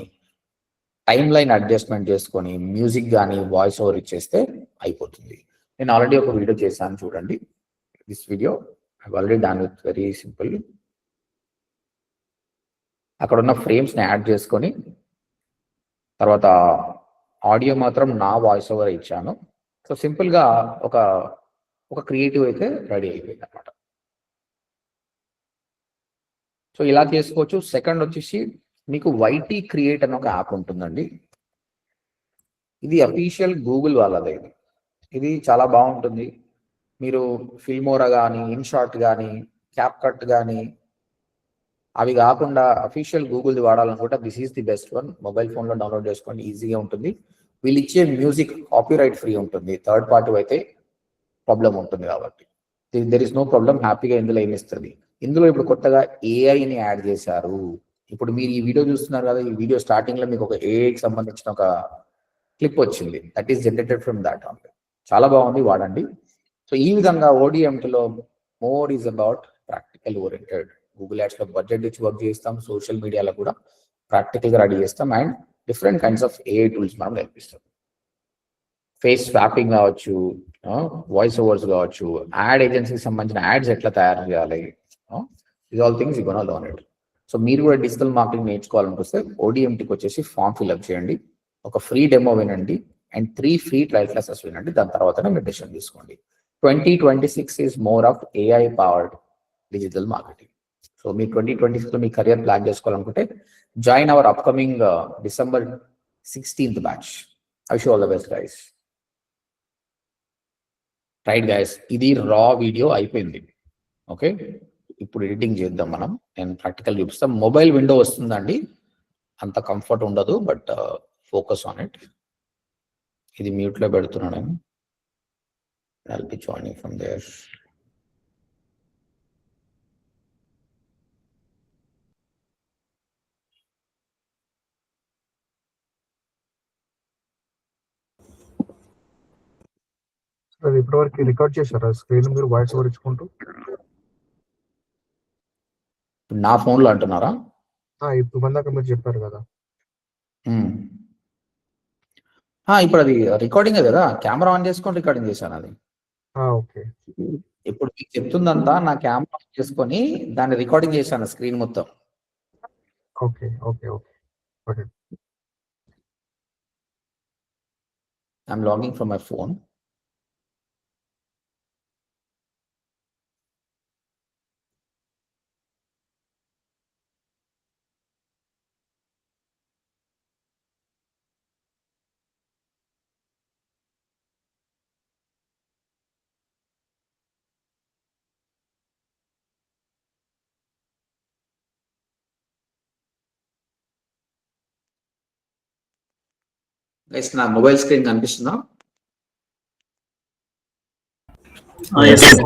టైమ్ లైన్ అడ్జస్ట్మెంట్ చేసుకొని మ్యూజిక్ కానీ వాయిస్ ఓవర్ ఇచ్చేస్తే అయిపోతుంది. నేను ఆల్రెడీ ఒక వీడియో చేశాను చూడండి. This video I already done with very simple. అక్కడ ఉన్న ఫ్రేమ్స్ని యాడ్ చేసుకొని తర్వాత ఆడియో మాత్రం నా వాయిస్ ఓవర్ ఇచ్చాను. సో సింపుల్గా ఒక క్రియేటివ్ అయితే రెడీ అయిపోయింది అనమాట. సో ఇలా చేసుకోవచ్చు. సెకండ్ వచ్చేసి మీకు వైటీ క్రియేట్ అని ఒక యాప్ ఉంటుందండి. ఇది అఫీషియల్ గూగుల్ వాళ్ళది. ఇది చాలా బాగుంటుంది. మీరు ఫిల్మోరా కానీ, ఇన్షార్ట్ కానీ, క్యాప్ కట్ కానీ అవి కాకుండా అఫీషియల్ గూగుల్ది వాడాలనుకుంటే this is the best one. Mobile ఫోన్లో డౌన్లోడ్ చేసుకోండి, ఈజీగా ఉంటుంది. వీళ్ళు ఇచ్చే మ్యూజిక్ కాపీరైట్ ఫ్రీ ఉంటుంది. థర్డ్ పార్టీ అయితే ప్రాబ్లం ఉంటుంది కాబట్టి దెర్ ఇస్ నో ప్రాబ్లం. హ్యాపీగా ఇందులో ఏమిస్తుంది. ఇందులో ఇప్పుడు కొత్తగా ఏఐని యాడ్ చేశారు. ఇప్పుడు మీరు ఈ వీడియో చూస్తున్నారు కదా, ఈ వీడియో స్టార్టింగ్లో మీకు ఒక ఏఐకి సంబంధించిన ఒక క్లిప్ వచ్చింది. That is generated from that on. చాలా బాగుంది, వాడండి. సో ఈ విధంగా ఓడిఎంటీలో more is about practical oriented. Google యాడ్స్లో బడ్జెట్ ఇచ్చి వర్క్ చేస్తాం, సోషల్ మీడియాలో కూడా ప్రాక్టికల్గా రెడీ చేస్తాం, and different kinds of AI tools మనం నేర్పిస్తాం. ఫేస్ స్వాపింగ్ కావచ్చు, వాయిస్ ఓవర్స్ కావచ్చు, యాడ్ ఏజెన్సీకి సంబంధించిన యాడ్స్ ఎట్లా తయారు చేయాలి, ఇది all things you gonna learn it. So మీరు కూడా డిజిటల్ మార్కెటింగ్ నేర్చుకోవాలనిపిస్తే ఓడిఎంటీకి వచ్చేసి ఫామ్ ఫిల్అప్ చేయండి, ఒక ఫ్రీ డెమో వినండి, అండ్ 3 ఫ్రీ ట్రయల్ క్లాసెస్ వినండి. దాని తర్వాతనే మీరు డెసిషన్ తీసుకోండి. 2026 is more of AI powered digital marketing. So మీరు 2026లో మీ కెరియర్ ప్లాన్ చేసుకోవాలనుకుంటే join hour upcoming December 16th batch. I wish you all the best guys. Right guys, ఇది రా వీడియో అయిపోయింది. ఓకే, ఇప్పుడు ఎడిటింగ్ చేద్దాం మనం. నేను ప్రాక్టికల్ చూపిస్తాను. మొబైల్ విండో వస్తుందండి, అంత కంఫర్ట్ ఉండదు, బట్ ఫోకస్ ఆన్ ఇట్. ఇది మ్యూట్లో పెడుతున్నాను నేను. I'll be joining from there. అది ఇప్పటివరకు రికార్డ్ చేశారా స్క్రీన్ మీరు వాయిస్ ఓవర్ ఇచ్చుకుంటూ? నా ఫోన్లో అంటున్నారా? ఇప్పుడు మందాక మీరు చెప్పారు కదా. ఇప్పుడు అది రికార్డింగ్ కదా, కెమెరా ఆన్ చేసుకొని రికార్డింగ్ చేశాను అది. ఓకే. ఇప్పుడు మీకు చెప్తుందంతా నా కెమెరా ఆన్ చేసుకొని దాన్ని రికార్డింగ్ చేశాను స్క్రీన్ మొత్తం. Okay okay okay okay. I'm logging from my phone. Guys నా మొబైల్ స్క్రీన్ కనిపిస్తుందా? Yes, sir.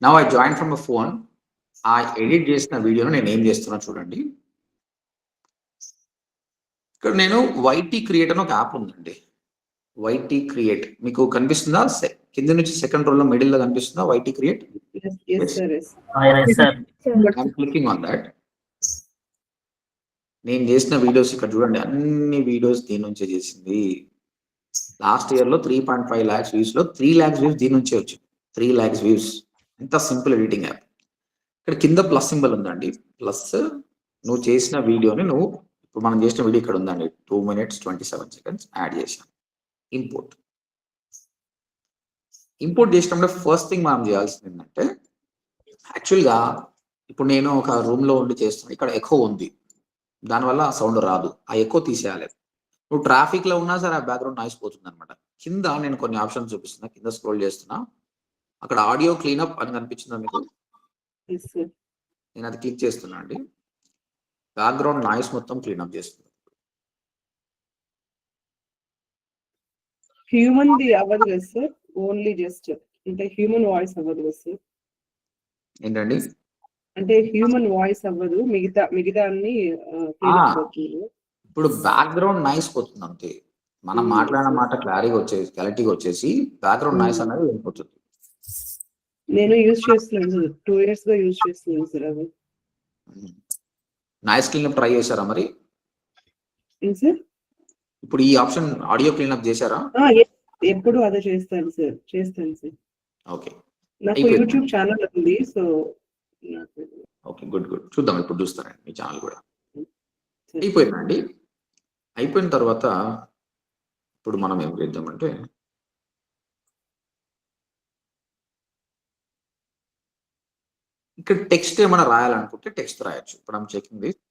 Now I join from a phone. ఆ ఎడిట్ చేసిన వీడియోను నేను ఏం చేస్తున్నా చూడండి. ఇక్కడ నేను వైటీ క్రియేట్ అని ఒక యాప్ ఉందండి. వైటీ క్రియేట్ మీకు కనిపిస్తుందా? కింద నుంచి సెకండ్ రోలో మిడిల్ లో కనిపిస్తుందా YT create? Yes, sir. Yes. Yes, sir. I'm clicking on that. నేను చేసిన వీడియోస్ ఇక్కడ చూడండి, అన్ని వీడియోస్ దీని నుంచే చేసింది. లాస్ట్ ఇయర్ లో 3.5 lakhs వ్యూస్ లో 3 lakhs వ్యూస్ దీని నుంచే వచ్చింది. 3 lakhs వ్యూస్. ఎంత సింపుల్ ఎడిటింగ్ యాప్. ఇక్కడ కింద ప్లస్ సింబల్ ఉందండి. ప్లస్ నువ్వు చేసిన వీడియోని ఇప్పుడు మనం చేసిన వీడియో ఇక్కడ ఉందండి. 2 minutes 27 seconds యాడ్ చేశాను. ఇంపోర్ట్ చేసినప్పుడు ఫస్ట్ థింగ్ మనం చేయాల్సింది ఏంటంటే, యాక్చువల్గా ఇప్పుడు నేను ఒక రూమ్ లో ఉండి చేస్తున్నాను. ఇక్కడ ఎకో ఉంది, దానివల్ల సౌండ్ రాదు. ఆ ఎకో తీసేయాలి. నువ్వు ట్రాఫిక్ లో ఉన్నా సరే ఆ బ్యాక్గ్రౌండ్ నాయిస్ పోతుంది అనమాట. కింద నేను కొన్ని ఆప్షన్స్ చూపిస్తున్నా, కింద స్క్రోల్ చేస్తున్నా. అక్కడ ఆడియో క్లీనప్ అని కనిపించిందా మీకు? Yes, sir. నేను అది క్లిక్ చేస్తున్నా అండి. బ్యాక్గ్రౌండ్ నాయిస్ మొత్తం క్లీనప్ చేస్తుంది. హ్యూమన్ ది అవ్వదు కదా సార్, ఓన్లీ జస్ట్ అంటే హ్యూమన్ వాయిస్ అవ్వదు కదా సార్? ఏంటండి? అంటే హ్యూమన్ వాయిస్ అవ్వదు, మిగతా అన్ని ఇప్పుడు బ్యాక్గ్రౌండ్ నాయిస్ పోతుంది అంతే. మనం మాట్లాడిన మాట క్లారిటీగా వచ్చేసి బ్యాక్గ్రౌండ్ నాయిస్ అనేది వెళ్ళిపోతుంది. నేను యూజ్ చేస్తున్నాను సార్, 2 years గా యూజ్ చేస్తున్నాను సార్. అది నాయిస్ క్లీనప్ ట్రై చేశారా మరి? సార్ ఇప్పుడు ఈ ఆప్షన్ ఆడియో క్లీనప్ చేశారా? ఎప్పుడు అదే చేస్తాను సార్. ఓకే, నాకు యూట్యూబ్ ఛానల్ ఉంది. So okay, good. చూద్దాం, ఇప్పుడు చూస్తానండి మీ ఛానల్ కూడా. అయిపోయిందండి. అయిపోయిన తర్వాత ఇప్పుడు మనం ఏం చేద్దామంటే, ఇక్కడ టెక్స్ట్ ఏమైనా రాయాలనుకుంటే టెక్స్ట్ రాయొచ్చు. ఇప్పుడు మనం చెకింగ్ దిస్.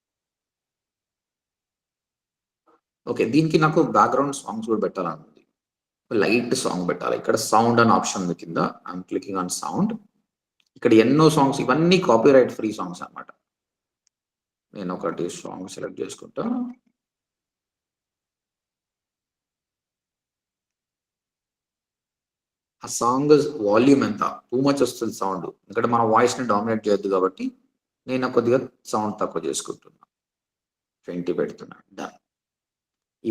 ఓకే, దీనికి నాకు బ్యాక్గ్రౌండ్ సాంగ్స్ కూడా పెట్టాలనుకుంది. లైట్ సాంగ్ పెట్టాలి. ఇక్కడ సౌండ్ అని ఆప్షన్ ఉంది కింద. I'm clicking on sound. ఇక్కడ ఎన్నో సాంగ్స్, ఇవన్నీ కాపీరైట్ ఫ్రీ సాంగ్స్ అన్నమాట. నేను ఒకటి సాంగ్ సెలెక్ట్ చేసుకుంటా. ఆ సాంగ్ వాల్యూమ్ ఎంత, టూ మచ్ వస్తుంది సౌండ్. ఎందుకంటే మన వాయిస్ ని డామినేట్ చేయొద్దు కాబట్టి నేను కొద్దిగా సౌండ్ తక్కువ చేసుకుంటున్నా. 20 పెడుతున్నా. డన్.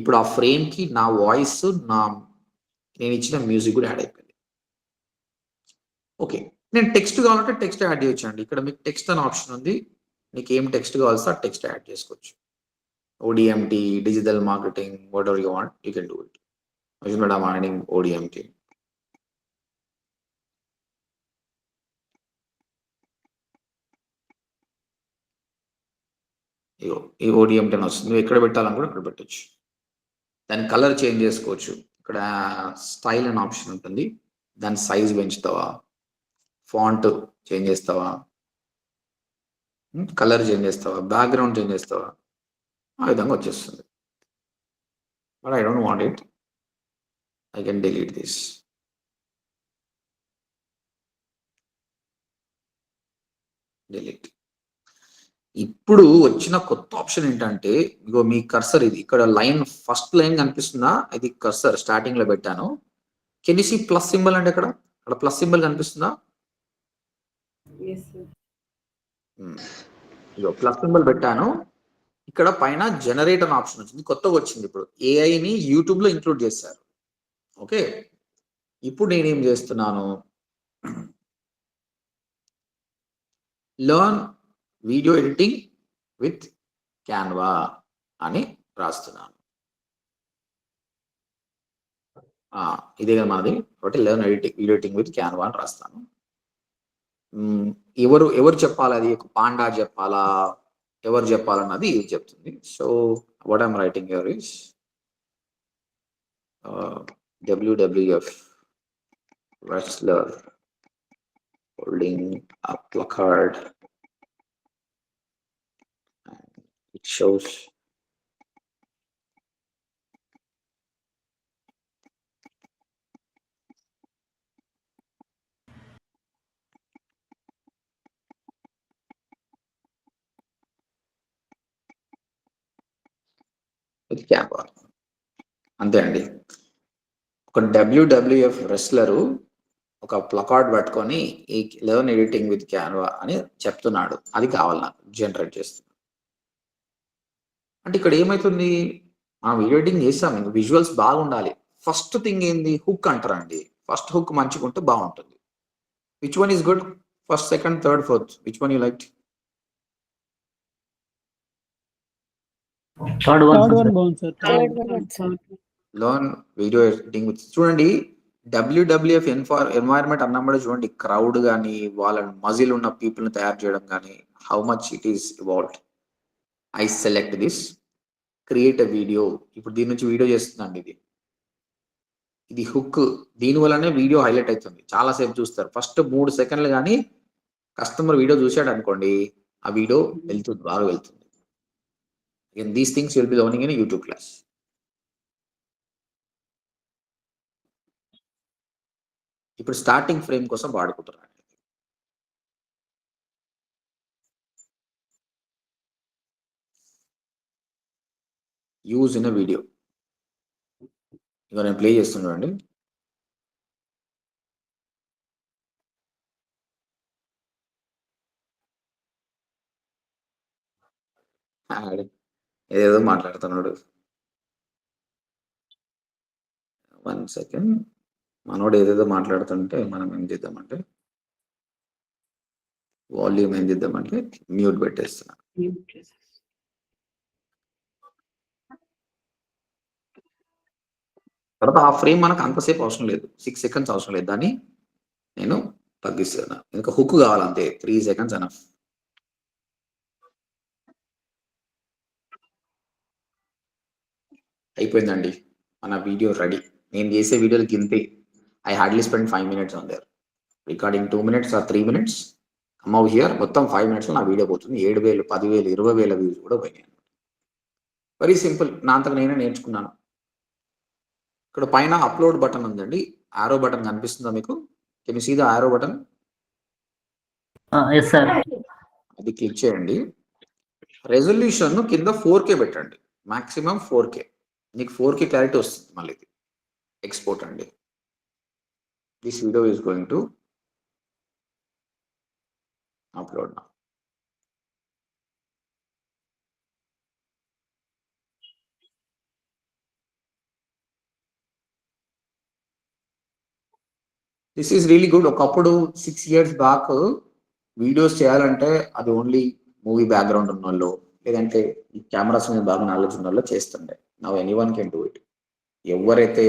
ఇప్పుడు ఆ ఫ్రేమ్ కి నా వాయిస్, నేను ఇచ్చిన మ్యూజిక్ కూడా యాడ్ అయిపోయింది. ఓకే, నేను టెక్స్ట్ కావాలంటే టెక్స్ట్ యాడ్ చేయొచ్చండి. ఇక్కడ మీకు టెక్స్ట్ అనే ఆప్షన్ ఉంది. మీకు ఏం టెక్స్ట్ కావాల్సి ఆ టెక్స్ట్ యాడ్ చేసుకోవచ్చు. ODMT, digital marketing, what ever you want you can do it. Marketing ODMT. ఈ ODMT అని వస్తుంది. నువ్వు ఎక్కడ పెట్టాలనుకుంటే అక్కడ పెట్టచ్చు. దాని కలర్ చేంజ్ చేసుకోవచ్చు. ఇక్కడ స్టైల్ అనే ఆప్షన్ ఉంటుంది. దాని సైజ్ పెంచుతావా, ఫాంట్ చేంజ్ చేస్తావా, కలర్ చేంజ్ చేస్తావా, బ్యాక్గ్రౌండ్ చేంజ్ చేస్తావా, ఆ విధంగా వచ్చేస్తుంది. But I don't want it. I can delete this. Delete. ఇప్పుడు వచ్చిన కొత్త ఆప్షన్ ఏంటంటే, ఇగో మీ కర్సర్ ఇది. ఇక్కడ లైన్, ఫస్ట్ లైన్ కనిపిస్తుందా? ఇది కర్సర్ స్టార్టింగ్ లో పెట్టాను. Can you C plus symbol అంటే అక్కడ ప్లస్ సింబల్ కనిపిస్తుందా? ఇగో ప్లస్ సింబల్ పెట్టాను. ఇక్కడ పైన జనరేట్ అనే ఆప్షన్ వచ్చింది, కొత్తగా వచ్చింది. ఇప్పుడు AI ని యూట్యూబ్ లో ఇంక్లూడ్ చేశారు. ఓకే, ఇప్పుడు నేనేం చేస్తున్నాను, learn video editing with Canva అని రాస్తున్నాను. ఇదే కదా మనది, కాబట్టి learn video editing with Canva అని రాస్తాను. ఎవరు చెప్పాలి, అది పాండా చెప్పాలా, ఎవరు చెప్పాలన్నది ఇది చెప్తుంది. So what I'm writing here is WWF wrestler holding a placard, and it shows with Canva. అంతే అండి. ఒక WWF రెస్లరు ఒక ప్లకార్డ్ పట్టుకొని ఈ లెర్న్ ఎడిటింగ్ విత్ క్యాన్వా అని చెప్తున్నాడు, అది కావాలి నాకు, జనరేట్ చేస్తున్నాను. అంటే ఇక్కడ ఏమవుతుంది, మనం వీడియో ఎడిటింగ్ చేస్తాం, విజువల్స్ బాగుండాలి. ఫస్ట్ థింగ్ ఏంది, హుక్ అంటారండి. ఫస్ట్ హుక్ మంచిగా ఉంటే బాగుంటుంది. Which one is good, first, second, third, fourth, which one you like? Third one, sir. బాగుంది sir. Learn video editing with, చూడండి WWF ఎన్వైరన్మెంట్ అన్నప్పుడు చూడండి, క్రౌడ్ కానీ వాళ్ళ మజిల్ ఉన్న పీపుల్ని తయారు చేయడం కానీ, how much it is evolved. I select this, create a video. ఇప్పుడు దీని నుంచి వీడియో చేస్తుందండి, ఇది హుక్, దీని వల్లనే వీడియో హైలైట్ అవుతుంది. చాలాసేపు చూస్తారు, ఫస్ట్ 3 సెకండ్లు కానీ కస్టమర్ వీడియో చూశాడు అనుకోండి, ఆ వీడియో వెళ్తుంది, బాగా వెళ్తుంది. These things will be learning in YouTube class. ఇప్పుడు స్టార్టింగ్ ఫ్రేమ్ కోసం వాడుకుంటున్నాను. Use in a video. ఇక నేను ప్లే చేస్తున్నానండి. ఏదేదో మాట్లాడుతున్నాడు. 1 సెకండ్, మనోడు ఏదేదో మాట్లాడుతుంటే మనం ఏం చేద్దామంటే, వాల్యూమ్ ఏం చేద్దామంటే మ్యూట్ పెట్టేస్తున్నా. తర్వాత ఆ ఫ్రేమ్ మనకు అంతసేపు అవసరం లేదు, 6 సెకండ్స్ అవసరం లేదు, దాన్ని నేను తగ్గిస్తున్నా. ఇంకా హుక్ కావాలంతే, 3 సెకండ్స్ ఎనఫ్. అయిపోయిందండి మన వీడియో రెడీ. నేను చేసే వీడియోలు గింతే. I hardly spend 5 minutes on there. Recording 2 minutes or 3 minutes. Come out here, మొత్తం 5 minutes నా వీడియో పోతుంది. 7,000, 10,000, 20,000 వ్యూస్ కూడా పోయినాయి. వెరీ సింపుల్, నా అంతకు నేనే నేర్చుకున్నాను. ఇక్కడ పైన అప్లోడ్ బటన్ ఉందండి, ఆరో బటన్ కనిపిస్తుందా మీకు? Can you see the arrow button? Yes, sir. అది క్లిక్ చేయండి. రెజల్యూషన్ కింద 4K పెట్టండి, మాక్సిమం 4K. నీకు 4K క్లారిటీ వస్తుంది. మళ్ళీ ఎక్స్పోర్ట్ అండి. This video is going to upload now. This is really good. ఒకప్పుడు 6 years బ్యాక్ వీడియోస్ చేయాలంటే అది ఓన్లీ మూవీ బ్యాక్గ్రౌండ్ ఉన్న వాళ్ళు, లేదంటే ఈ కెమెరాస్ మీద బాగా నాలెడ్జ్ ఉన్న వాళ్ళు చేస్తుండే. Now anyone can do it. ఎవరైతే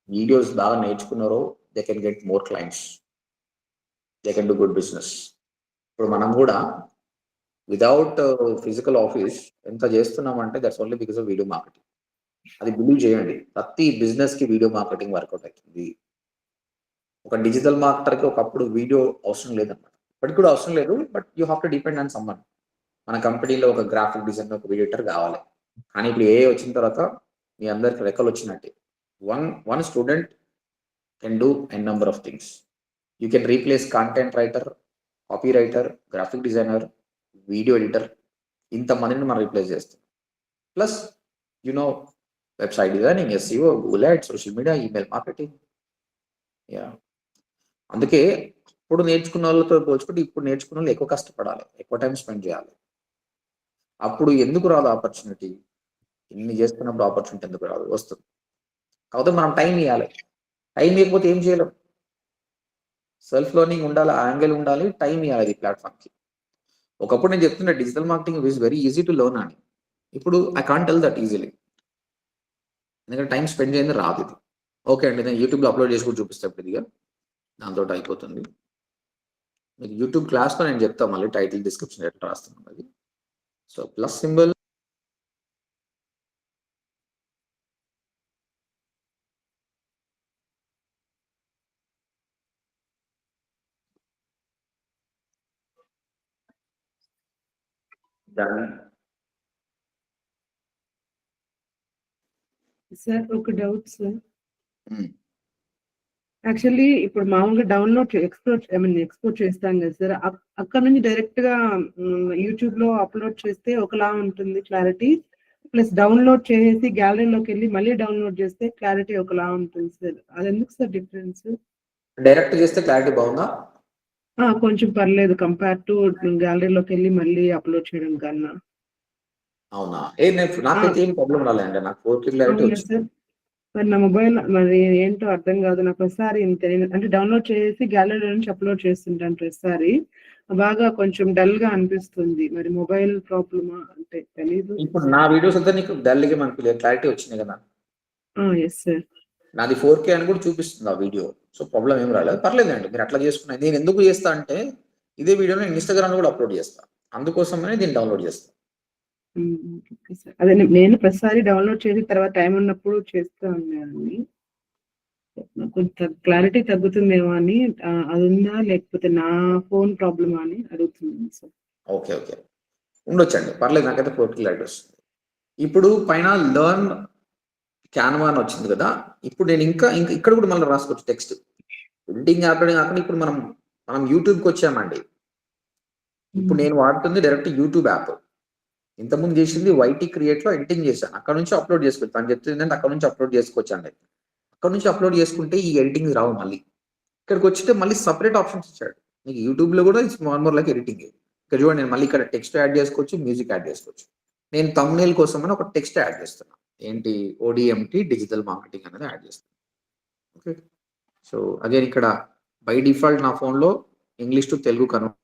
వీడియోస్ బాగా నేర్చుకున్నారో they can get more clients, they can do good business. ఇప్పుడు మనం కూడా వితౌట్ ఫిజికల్ ఆఫీస్ ఎంత చేస్తున్నామంటే that's only because of video marketing. అది బిలీవ్ చేయండి, ప్రతి బిజినెస్ కి వీడియో మార్కెటింగ్ వర్కౌట్ అవుతుంది. ఒక డిజిటల్ మార్కెటర్కి ఒకప్పుడు వీడియో అవసరం లేదన్నమాట, ఇప్పటికి కూడా అవసరం లేదు. But you have to depend on someone. మన కంపెనీలో ఒక గ్రాఫిక్ డిజైనర్, ఒక వీడియో ఎడిటర్ కావాలి. కానీ ఇప్పుడు ఏ వచ్చిన తర్వాత మీ అందరికి రెక్కలు వచ్చినట్టే. One student can do n number of things. You can replace content writer, copy writer, graphic designer, video editor, ఇంతమందిని మనం రీప్లేస్ చేస్తాం. Plus you know website designing, SEO, Google ads, social media, email marketing. Yeah, అందుకే ఇప్పుడు నేర్చుకున్న వాళ్ళతో పోల్చుకుంటే ఇప్పుడు నేర్చుకున్న వాళ్ళు ఎక్కువ కష్టపడాలి, ఎక్కువ టైం స్పెండ్ చేయాలి. అప్పుడు ఎందుకు రాదు ఆపర్చునిటీ? ఇన్ని చేస్తున్నప్పుడు ఆపర్చునిటీ ఎందుకు రాదు? వస్తుంది. కాకపోతే మనం టైం ఇవ్వాలి. టైం ఇవ్వకపోతే ఏం చేయలేం. సెల్ఫ్ లెర్నింగ్ ఉండాలి, యాంగిల్ ఉండాలి, టైం ఇవ్వాలి ఈ ప్లాట్ఫామ్కి. ఒకప్పుడు నేను చెప్తున్నా digital marketing is very easy to learn అని. ఇప్పుడు I can't tell that easily, ఎందుకంటే టైం స్పెండ్ చేయండి రాదు ఇది. ఓకే అండి, నేను యూట్యూబ్లో అప్లోడ్ చేసి కూడా చూపిస్తే ఇప్పుడు ఇదిగా దాంతో అయిపోతుంది. మీకు యూట్యూబ్ క్లాస్లో నేను చెప్తాను మళ్ళీ టైటిల్ డిస్క్రిప్షన్ ఎట్లా రాస్తున్నాను అది. సో ప్లస్ సింబల్, దాన్ని సార్ ఒక డౌట్ సార్. యాక్చువల్లీ ఇప్పుడు మామూలుగా డౌన్లోడ్ ఎక్స్పోర్ట్ చేస్తాం కదా సార్, అక్కడ నుంచి డైరెక్ట్ గా యూట్యూబ్ లో అప్లోడ్ చేస్తే ఒకలా ఉంటుంది క్లారిటీ, ప్లస్ డౌన్లోడ్ చేసి గ్యాలరీలోకి వెళ్ళి మళ్ళీ డౌన్లోడ్ చేస్తే క్లారిటీ ఒకలా ఉంటుంది సార్. అది ఎందుకు సార్ డిఫరెన్స్? డైరెక్ట్ చేస్తే క్లారిటీ బాగుందా? కొంచెం పర్లేదు కంపేర్ టు గ్యాలరీలోకి వెళ్ళి మళ్ళీ అప్లోడ్ చేయడం కన్నా. అవునా? నాకైతే ఏం ప్రాబ్లం రాలేదండి, నాకు 4K క్లారిటీ అవునా వచ్చింది. సార్? మరి నా మొబైల్ మరి ఏంటో అర్థం కాదు నాకు. ఒకసారి అంటే డౌన్లోడ్ చేసి గ్యాలరీ నుంచి అప్లోడ్ చేస్తుంటాను ప్రతిసారి, బాగా కొంచెం డల్ గా అనిపిస్తుంది. మరి మొబైల్ ప్రాబ్లమా అంటే తెలీదు. ఇప్పుడు నా వీడియోస్ అంతా నీకు డల్గా మనకు క్లారిటీ వచ్చింది కదా. Yes sir. నాది 4K అని కూడా చూపిస్తుంది ఆ వీడియో. సో ప్రాబ్లం ఏం రాలేదు, పర్లేదండి మీరు అట్లా చేసుకున్నాను. నేను ఎందుకు చేస్తా అంటే ఇదే వీడియో నేను ఇన్స్టాగ్రామ్ కూడా అప్లోడ్ చేస్తాను, అందుకోసమనే దీన్ని డౌన్లోడ్ చేస్తాను. Okay sir. అదే నేను ప్రతిసారి డౌన్లోడ్ చేసి తర్వాత టైం ఉన్నప్పుడు చేస్తూ ఉన్నానండి. కొంచెం క్లారిటీ తగ్గుతుందేమో అని, అది ఉందా లేకపోతే నా ఫోన్ ప్రాబ్లమా అని అడుగుతున్నాను సార్. ఓకే ఓకే, ఉండొచ్చండి, పర్లేదు, నాకైతే 4K క్లారిటీ వస్తుంది. ఇప్పుడు పైన లెర్న్ క్యాన్వా అని వచ్చింది కదా, ఇప్పుడు నేను ఇంకా ఇక్కడ కూడా మళ్ళీ రాసుకోవచ్చు టెక్స్ట్. ఎడిటింగ్ అప్లోడింగ్ కాకుండా ఇప్పుడు మనం యూట్యూబ్కి వచ్చామండి. ఇప్పుడు నేను వాడుతుంది డైరెక్ట్ యూట్యూబ్ యాప్. ఇంతకుముందు చేసింది వైటీ క్రియేట్ లో ఎడిటింగ్ చేశాను, అక్కడ నుంచి అప్లోడ్ చేసుకోవచ్చు. తను చెప్తుంది ఏంటంటే అక్కడ నుంచి అప్లోడ్ చేసుకోవచ్చు అండి. అక్కడ నుంచి అప్లోడ్ చేసుకుంటే ఈ ఎడిటింగ్ రావు. మళ్ళీ ఇక్కడికి వచ్చితే మళ్ళీ సపరేట్ ఆప్షన్స్ ఇచ్చాడు మీకు. యూట్యూబ్ లో కూడా ఇట్స్ నార్మల్ లైక్ ఎడిటింగ్. ఇక్కడ చూడండి, నేను మళ్ళీ ఇక్కడ టెక్స్ట్ యాడ్ చేసుకోవచ్చు, మ్యూజిక్ యాడ్ చేసుకోవచ్చు. నేను థంబ్నెయిల్ కోసం అని ఒక టెక్స్ట్ యాడ్ చేస్తున్నాను, ఏంటి ODMT డిజిటల్ మార్కెటింగ్ అనేది యాడ్ చేస్తాను. ఓకే, సో అగైన్ ఇక్కడ బై డిఫాల్ట్ నా ఫోన్లో English to Telugu convert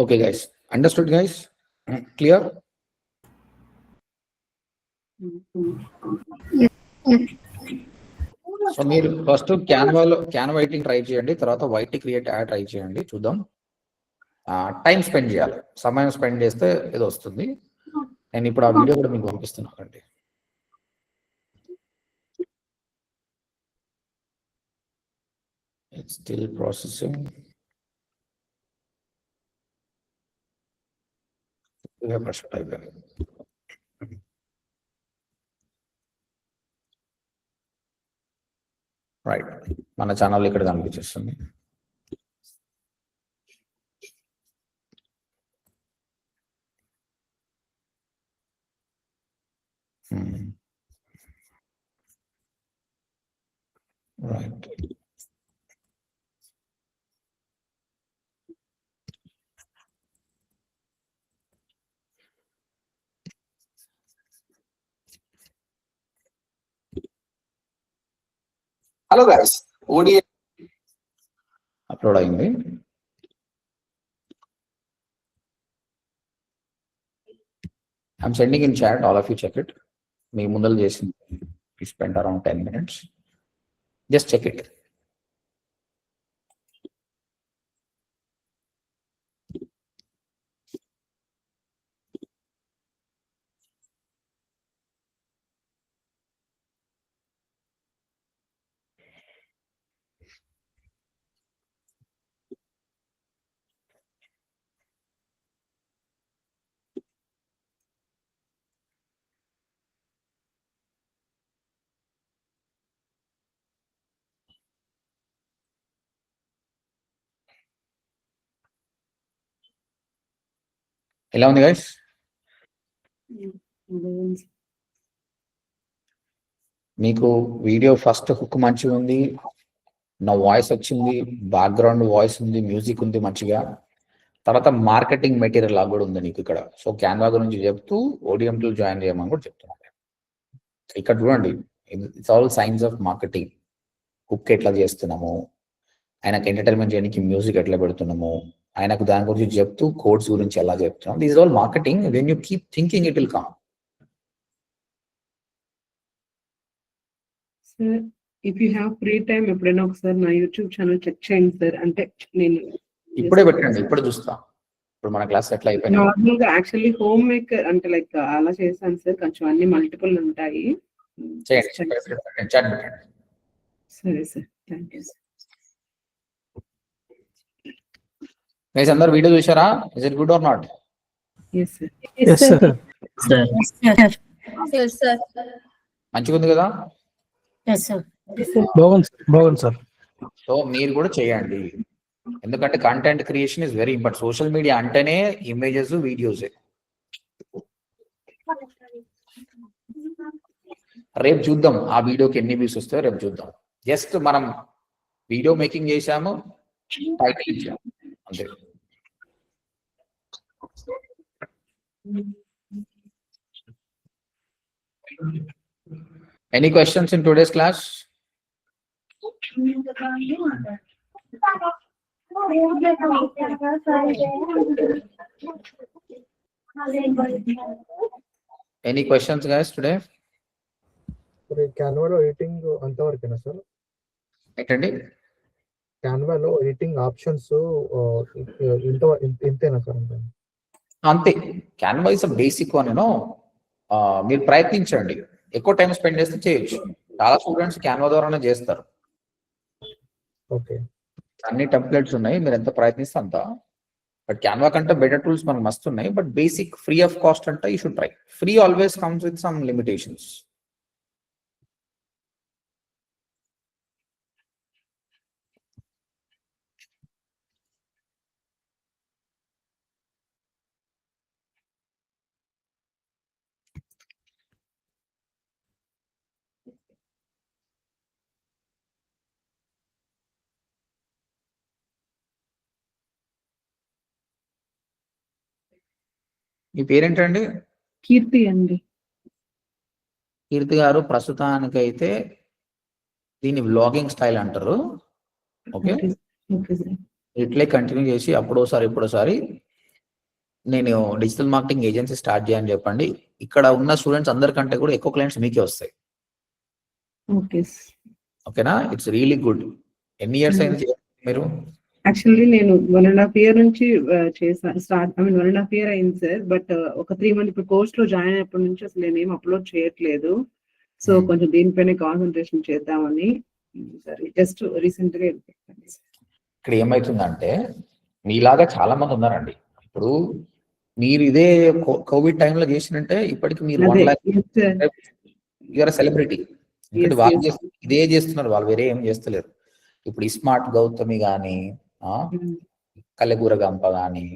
okay guys, understood guys, clear? So మీరు ఫస్ట్ క్యాన్వా ఎడిటింగ్ ట్రై చేయండి, తర్వాత వైట్ క్రియేట్ యాడ్ ట్రై చేయండి, చూద్దాం. టైం స్పెండ్ చేయాలి, సమయం స్పెండ్ చేస్తే ఇది వస్తుంది. నేను ఇప్పుడు ఆ వీడియో కూడా మీకు పంపిస్తున్నానండి. It's still processing. రైట్, మన ఛానల్ ఇక్కడ కనిపించేస్తుంది. Right, hello guys, ODA upload అయింది. I'm sending in chat, all of you check it. మీ ముందలు చేసింది, you spend around 10 minutes. Just check it. ఎలా ఉంది గైస్? మీకు వీడియో ఫస్ట్ హుక్ మంచిగా ఉంది, నా వాయిస్ వచ్చింది, బ్యాక్గ్రౌండ్ వాయిస్ ఉంది, మ్యూజిక్ ఉంది మంచిగా, తర్వాత మార్కెటింగ్ మెటీరియల్ లాగా కూడా ఉంది నీకు ఇక్కడ. సో క్యాన్వా గురించి చెప్తూ ఓడిఎం టూల్ జాయిన్ చేయమని కూడా చెప్తున్నాను. ఇక్కడ చూడండి, it's all science of marketing. Hook ఎట్లా చేస్తున్నాము, ఆయనకు ఎంటర్టైన్మెంట్ చేయడానికి మ్యూజిక్ ఎట్లా పెడుతున్నాము, ఆయనకు దాని గురించి చెప్తూ కోడ్స్ గురించి ఎలా చెప్తున్నాం. This all marketing. When you keep thinking it will come. Sir, if you have free time ఎప్పుడైనా ఒకసారి నా యూట్యూబ్ ఛానల్ చెక్ చేయండి సార్. అంటే నేను ఇప్పుడే పెట్టండి, ఇప్పుడు చూస్తా. ఇప్పుడు మన క్లాస్ ఎట్లా అయిపోయింది. నార్మల్ గా యాక్చువల్లీ హోమ్ మేకర్ అంటే లైక్ అలా చేశాను సార్. కొంచెం అన్ని మల్టిపుల్ ఉంటాయి. చేయండి, చాట్ పెట్టండి. సరే sir, thank you sir. Guys అందరు వీడియో చూసారా? Is it good or not? Yes sir. Sir మంచిగా ఉంది కదా? బాగుంది సార్. సో మీరు కూడా చేయండి, ఎందుకంటే content creation is very important. Social media అంటేనే ఇమేజెస్, వీడియోస్. రేపు చూద్దాం ఆ వీడియోకి ఎన్ని వ్యూస్ వస్తాయో రేపు చూద్దాం. జస్ట్ మనం వీడియో మేకింగ్ చేసాము, టైటిల్ ఇచ్చాము అంతే. Any questions in today's class? Any questions guys today? క్యాన్వాలో ఎడిటింగ్ అంతవరకేనా సార్? ఏంటండి? క్యాన్వాలో ఎడిటింగ్ ఆప్షన్స్ ఇంతేనా సార్? అంతే. Canva is basic one. మీరు ప్రయత్నించండి, ఎక్కువ టైం స్పెండ్ చేస్తే చేయొచ్చు. చాలా స్టూడెంట్స్ క్యాన్వా ద్వారానే చేస్తారు. ఓకే, అన్ని టెంప్లెట్స్ ఉన్నాయి, మీరు ఎంత ప్రయత్నిస్తే అంత. బట్ క్యాన్వా కంటే బెటర్ టూల్స్ మనకు మస్తు ఉన్నాయి. But basic free of cost అంటే you should try. Free always comes with some limitations. మీ పేరేంటండి? కీర్తి అండి. కీర్తి గారు, ప్రస్తుతానికైతే దీన్ని వ్లాగింగ్ స్టైల్ అంటారు. Okay, okay sir. ఇట్లే కంటిన్యూ చేసి అప్పుడోసారి ఇప్పుడోసారి నేను డిజిటల్ మార్కెటింగ్ ఏజెన్సీ స్టార్ట్ చేయని చెప్పండి. ఇక్కడ ఉన్న స్టూడెంట్స్ అందరికంటే కూడా ఎక్కువ క్లయింట్స్ మీకే వస్తాయి. ఓకే. ఓకేనా? It's really good. ఎన్ని ఇయర్స్ అయింది మీరు? యాక్చువల్లీ నేను 1.5 year నుంచి చేశాను. 1.5 year అయింది సార్. బట్ ఒక 3 months ఇప్పుడు కోర్స్ లో జాయిన్ అయినప్పటి నుంచి అసలు నేను ఏం అప్లోడ్ చేయట్లేదు. సో కొంచెం దీనిపైన కాన్సన్ట్రేషన్ చేద్దామని సరే జస్ట్ రీసెంట్ గా ఇక్కడ ఏమైతుందంటే మీలాగా చాలా మంది ఉన్నారండి. ఇప్పుడు మీరు ఇదే కోవిడ్ టైంలో చేసినంటే ఇప్పటికి మీరు 1 lakh యూఆర్ సెలబ్రిటీ. ఎందుకంటే వాళ్ళు ఇదే చేస్తున్నారు, వాళ్ళు వేరే ఏం చేస్తలేరు. ఇప్పుడు స్మార్ట్ గౌతమి గాని కల్లెగూర గంప గాని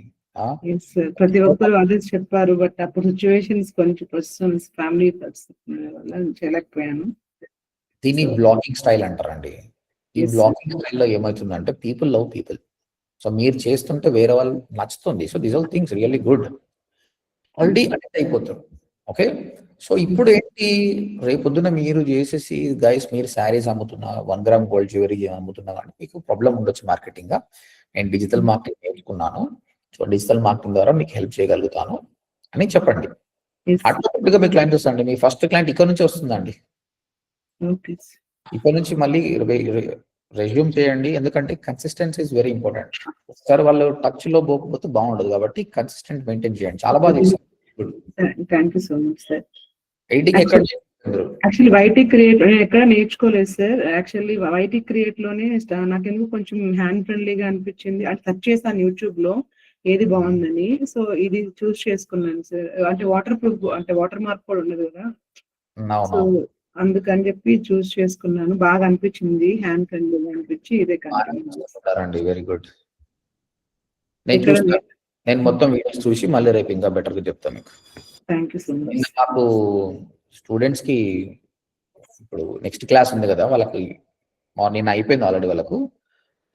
ప్రతి ఒక్కరు అదే చెప్పారు. బట్ అప్పుడు సిచ్యువేషన్స్ కొంచెం పర్సనల్స్ ఫ్యామిలీ వల్ల చేయలేకపోయాను. దీన్ని బ్లాగింగ్ స్టైల్ అంటారండి. ఈ బ్లాగింగ్ స్టైల్లో ఏమవుతుందంటే పీపుల్ లవ్ పీపుల్. సో మీరు చేస్తుంటే వేరే వాళ్ళు నచ్చుతుంది. So these all things really good. Already attend అయిపోతారు. ఓకే. సో ఇప్పుడు ఏంటి, రేపొద్దున మీరు చేసేసి గైస్ మీరు శారీస్ అమ్ముతున్నా 1 gram గోల్డ్ జ్యువెలరీ అమ్ముతున్నా కానీ మీకు ప్రాబ్లం ఉండొచ్చు మార్కెటింగ్ గా. నేను డిజిటల్ మార్కెటింగ్ నేర్చుకున్నాను, సో డిజిటల్ మార్కెటింగ్ ద్వారా మీకు హెల్ప్ చేయగలుగుతాను అని చెప్పండి. ఆటోమేటిక్ గా మీ క్లయింట్ వస్తుంది. మీ ఫస్ట్ క్లయింట్ ఇక్కడ నుంచి వస్తుందండి. ఇక్కడ నుంచి మళ్ళీ రెజ్యూమ్ చేయండి. ఎందుకంటే consistency is very important. Sir వాళ్ళు టచ్ లో పోకపోతే బాగుండదు కాబట్టి కన్సిస్టెంట్ మెయింటైన్ చేయండి. చాలా బాగా చేశారు. Thank you so much sir. Editing ఎక్కడ? యాక్చువల్లీ వైటీ క్రియేట్ ఎక్కడ నేర్చుకోలేదు సార్. యాక్చువల్లీ వైటీ క్రియేట్ లోనే నాకెందుకు కొంచెం హ్యాండ్ ఫ్రెండ్లీగా అనిపించింది. అది సెర్చ్ చేశాను యూట్యూబ్ లో ఏది బాగుందని. సో ఇది చూస్ చేసుకున్నాను సార్. అంటే వాటర్ ప్రూఫ్, అంటే వాటర్ మార్క్ కూడా ఉండదు కదా, సో అందుకని చెప్పి చూస్ చేసుకున్నాను. బాగా అనిపించింది, హ్యాండ్ ఫ్రెండ్లీగా అనిపించి ఇదే కంటిన్యూ. Very good. నేను మొత్తం వీడియోస్ చూసి మళ్ళీ రేపు ఇంకా బెటర్ గా చెప్తాను మీకు. Thank you so much. నాకు స్టూడెంట్స్ కి ఇప్పుడు నెక్స్ట్ క్లాస్ ఉంది కదా, వాళ్ళకి నిన్న అయిపోయింది ఆల్రెడీ. వాళ్ళకు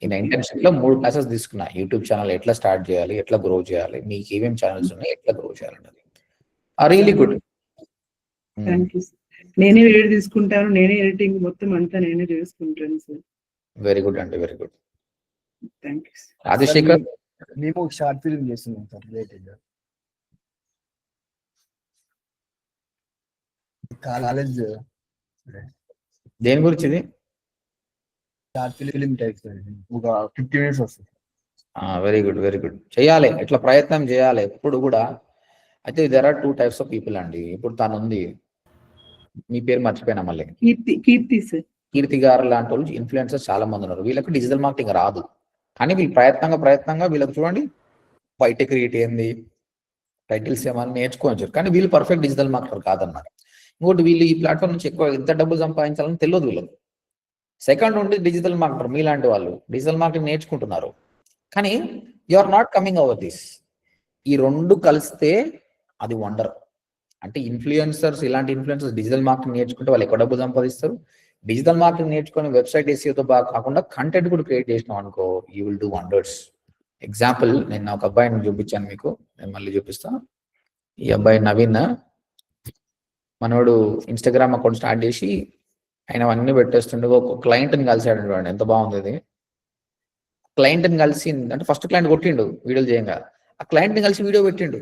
నేను ఇంటర్న్షిప్ లో 3 క్లాసెస్ తీసుకున్నా. యూట్యూబ్ ఛానల్ ఎట్లా స్టార్ట్ చేయాలి, ఎట్లా గ్రో చేయాలి, మీకు ఏమేమి ఛానల్స్ ఉన్నాయి, ఎట్లా గ్రో చేయాలన్నది. Really good. Thank you. నేనే వీడియో తీసుకుంటాను, నేనే ఎడిటింగ్ మొత్తం అంతా నేనే చేసుకుంటాను సార్. వెరీ గుడ్ అండి, very good. Thank you. Rajasekhar, మేము ఒక షార్ట్ ఫిల్మ్ చేస్తున్నాం సార్ రిలేటెడ్ కాలేజ్. దేని గురించి ఇది? షార్ట్ ఫిల్మ్ టైప్ ఒక 50 minutes వస్తుంది. Very good, very good. చేయాలి, ఇట్లా ప్రయత్నం చేయాలి ఎప్పుడు కూడా. అయితే there are 2 types of people అండి. ఇప్పుడు తను ఉంది, మీ పేరు మర్చిపోయినా మళ్ళీ, కీర్తి సార్. కీర్తి గారు లాంటి వాళ్ళు ఇన్ఫ్లుయెన్సర్స్ చాలా మంది ఉన్నారు. వీళ్ళకి డిజిటల్ మార్కెటింగ్ రాదు, కానీ వీళ్ళు ప్రయత్నంగా వీళ్ళకి చూడండి బయట క్రియేట్ ఏంది, టైటిల్స్ ఏమన్నా నేర్చుకోవచ్చు. కానీ వీళ్ళు పర్ఫెక్ట్ డిజిటల్ మార్కెటర్ కాదన్నారు. ఇంకోటి, వీళ్ళు ఈ ప్లాట్ఫామ్ నుంచి ఎక్కువ ఎంత డబ్బులు సంపాదించాలని తెలియదు వీళ్ళకి. సెకండ్ ఉండి డిజిటల్ మార్కెటర్, మీలాంటి వాళ్ళు డిజిటల్ మార్కెటింగ్ నేర్చుకుంటున్నారు, కానీ you are not coming over this. ఈ 2 కలిస్తే అది వండర్. అంటే ఇన్ఫ్లుయెన్సర్స్, ఇలాంటి ఇన్ఫ్లుయెన్సర్స్ డిజిటల్ మార్కెటింగ్ నేర్చుకుంటే వాళ్ళు ఎక్కువ డబ్బులు సంపాదిస్తారు. డిజిటల్ మార్కెటింగ్ నేర్చుకొని వెబ్సైట్ ఎస్ఈఓతో బాగా కాకుండా కంటెంట్ కూడా క్రియేట్ చేసినాం అనుకో, you will do wonders. Example, నేను ఒక అబ్బాయిని చూపించాను మీకు, నేను మళ్ళీ చూపిస్తాను. ఈ అబ్బాయి నవీన్, మనోడు ఇన్స్టాగ్రామ్ అకౌంట్ స్టార్ట్ చేసి ఆయన అన్ని పెట్టేస్తుండే. ఒక క్లయింట్ని కలిసాడు చూడండి, ఎంత బాగుంది ఇది. క్లయింట్ని కలిసి, అంటే ఫస్ట్ క్లయింట్ కొట్టిండు వీడియోలు చేయంగా, ఆ క్లయింట్ని కలిసి వీడియో పెట్టిండు.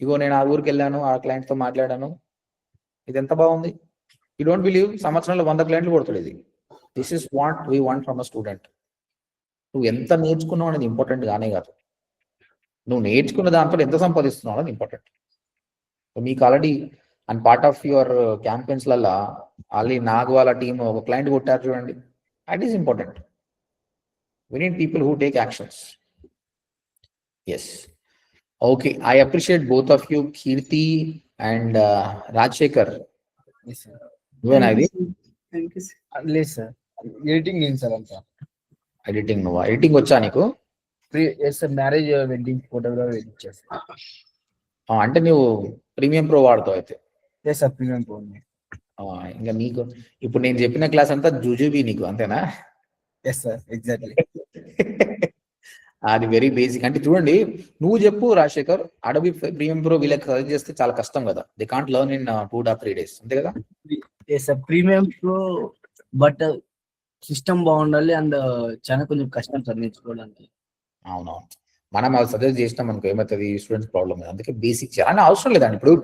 ఇగో నేను ఆ ఊరికి వెళ్ళాను, ఆ క్లయింట్తో మాట్లాడాను, ఇది ఎంత బాగుంది. యూ డోంట్ బిలీవ్, సంవత్సరంలో 100 క్లయింట్లు కొడతాడు ఇది. This is what we want from a student. నువ్వు ఎంత నేర్చుకున్నావు అనేది ఇంపార్టెంట్ గానే కాదు, నువ్వు నేర్చుకున్న దాంట్లో ఎంత సంపాదిస్తున్నావు అనేది ఇంపార్టెంట్. మీకు already and part of your క్యాంపెయిన్స్లలో ఆల్రెడీ నాగ్ వాళ్ళ టీమ్ ఒక క్లయింట్ కొట్టారు చూడండి, that is important. We need people who take actions. Yes. Okay. I appreciate both of you, Kirti and Rajshekar. Yes, sir. When I Thank you, sir. లేదు sir, editing ఏం sir అంతా? Editing నువ్వా? Editing వచ్చా నీకు? Yes sir, marriage wedding photographer edit చేస్తాను. అంటే నువ్వు premium pro వాడుతావు అయితే? Yes sir, premium pro. ఇంకా నీకు ఇప్పుడు నేను చెప్పిన క్లాస్ అంతా జూజుబీ నీకు, అంతేనా? Yes sir, exactly. అది వెరీ బేసిక్. అంటే చూడండి, నువ్వు చెప్పు రాజశేఖర్, అడోబీ ప్రీమియం ప్రో వీళ్ళకి సజెస్ట్ చేస్తే చాలా కష్టం కదా. They can't learn in 2 or 3 days, అంతే కదా? Yes sir, premium pro, but system బాగుండాలి అండ్ చాలా కొంచెం కష్టం సార్ నేర్చుకోవడానికి. అవునవును. మనం అది సజెస్ట్ చేసినాం మనకు ఏమవుతుంది స్టూడెంట్స్ ప్రాబ్లమ్. అందుకే బేసిక్ చేయాలని అవసరం లేదండి. ఇప్పుడు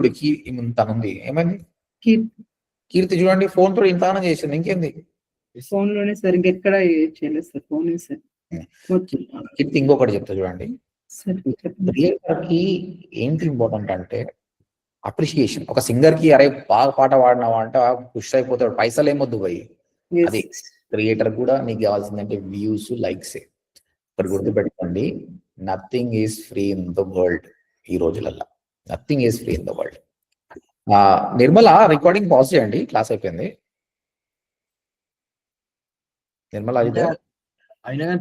తనుంది ఏమైంది కీర్తి చూడండి ఫోన్ తో ఇంతగానో చేసింది ఇంకేంది. ఫోన్ లోనే సార్ ఇంకెక్కడ చేయలేదు సార్, ఫోన్ సార్ మొత్తం. కీర్తి ఇంకొకటి చెప్తా చూడండి. సార్ చెప్పండి. క్రియేటర్ కి ఏంటి ఇంపార్టెంట్ అంటే అప్రిషియేషన్. ఒక సింగర్ కి అరే బాగా పాట పాడినావా అంటే పుష్ అయిపోతాడు, పైసలు ఏమొద్దు పోయి. Yes. అది క్రియేటర్ కూడా నీకు కావాల్సిందంటే వ్యూస్ లైక్స్. ఇక్కడ గుర్తుపెట్టుకోండి, nothing is free in the world. ఈ రోజులల్లో nothing is free in the world. Nirmala recording pause చేయండి, క్లాస్ అయిపోయింది. నిర్మల అయితే అయినా కానీ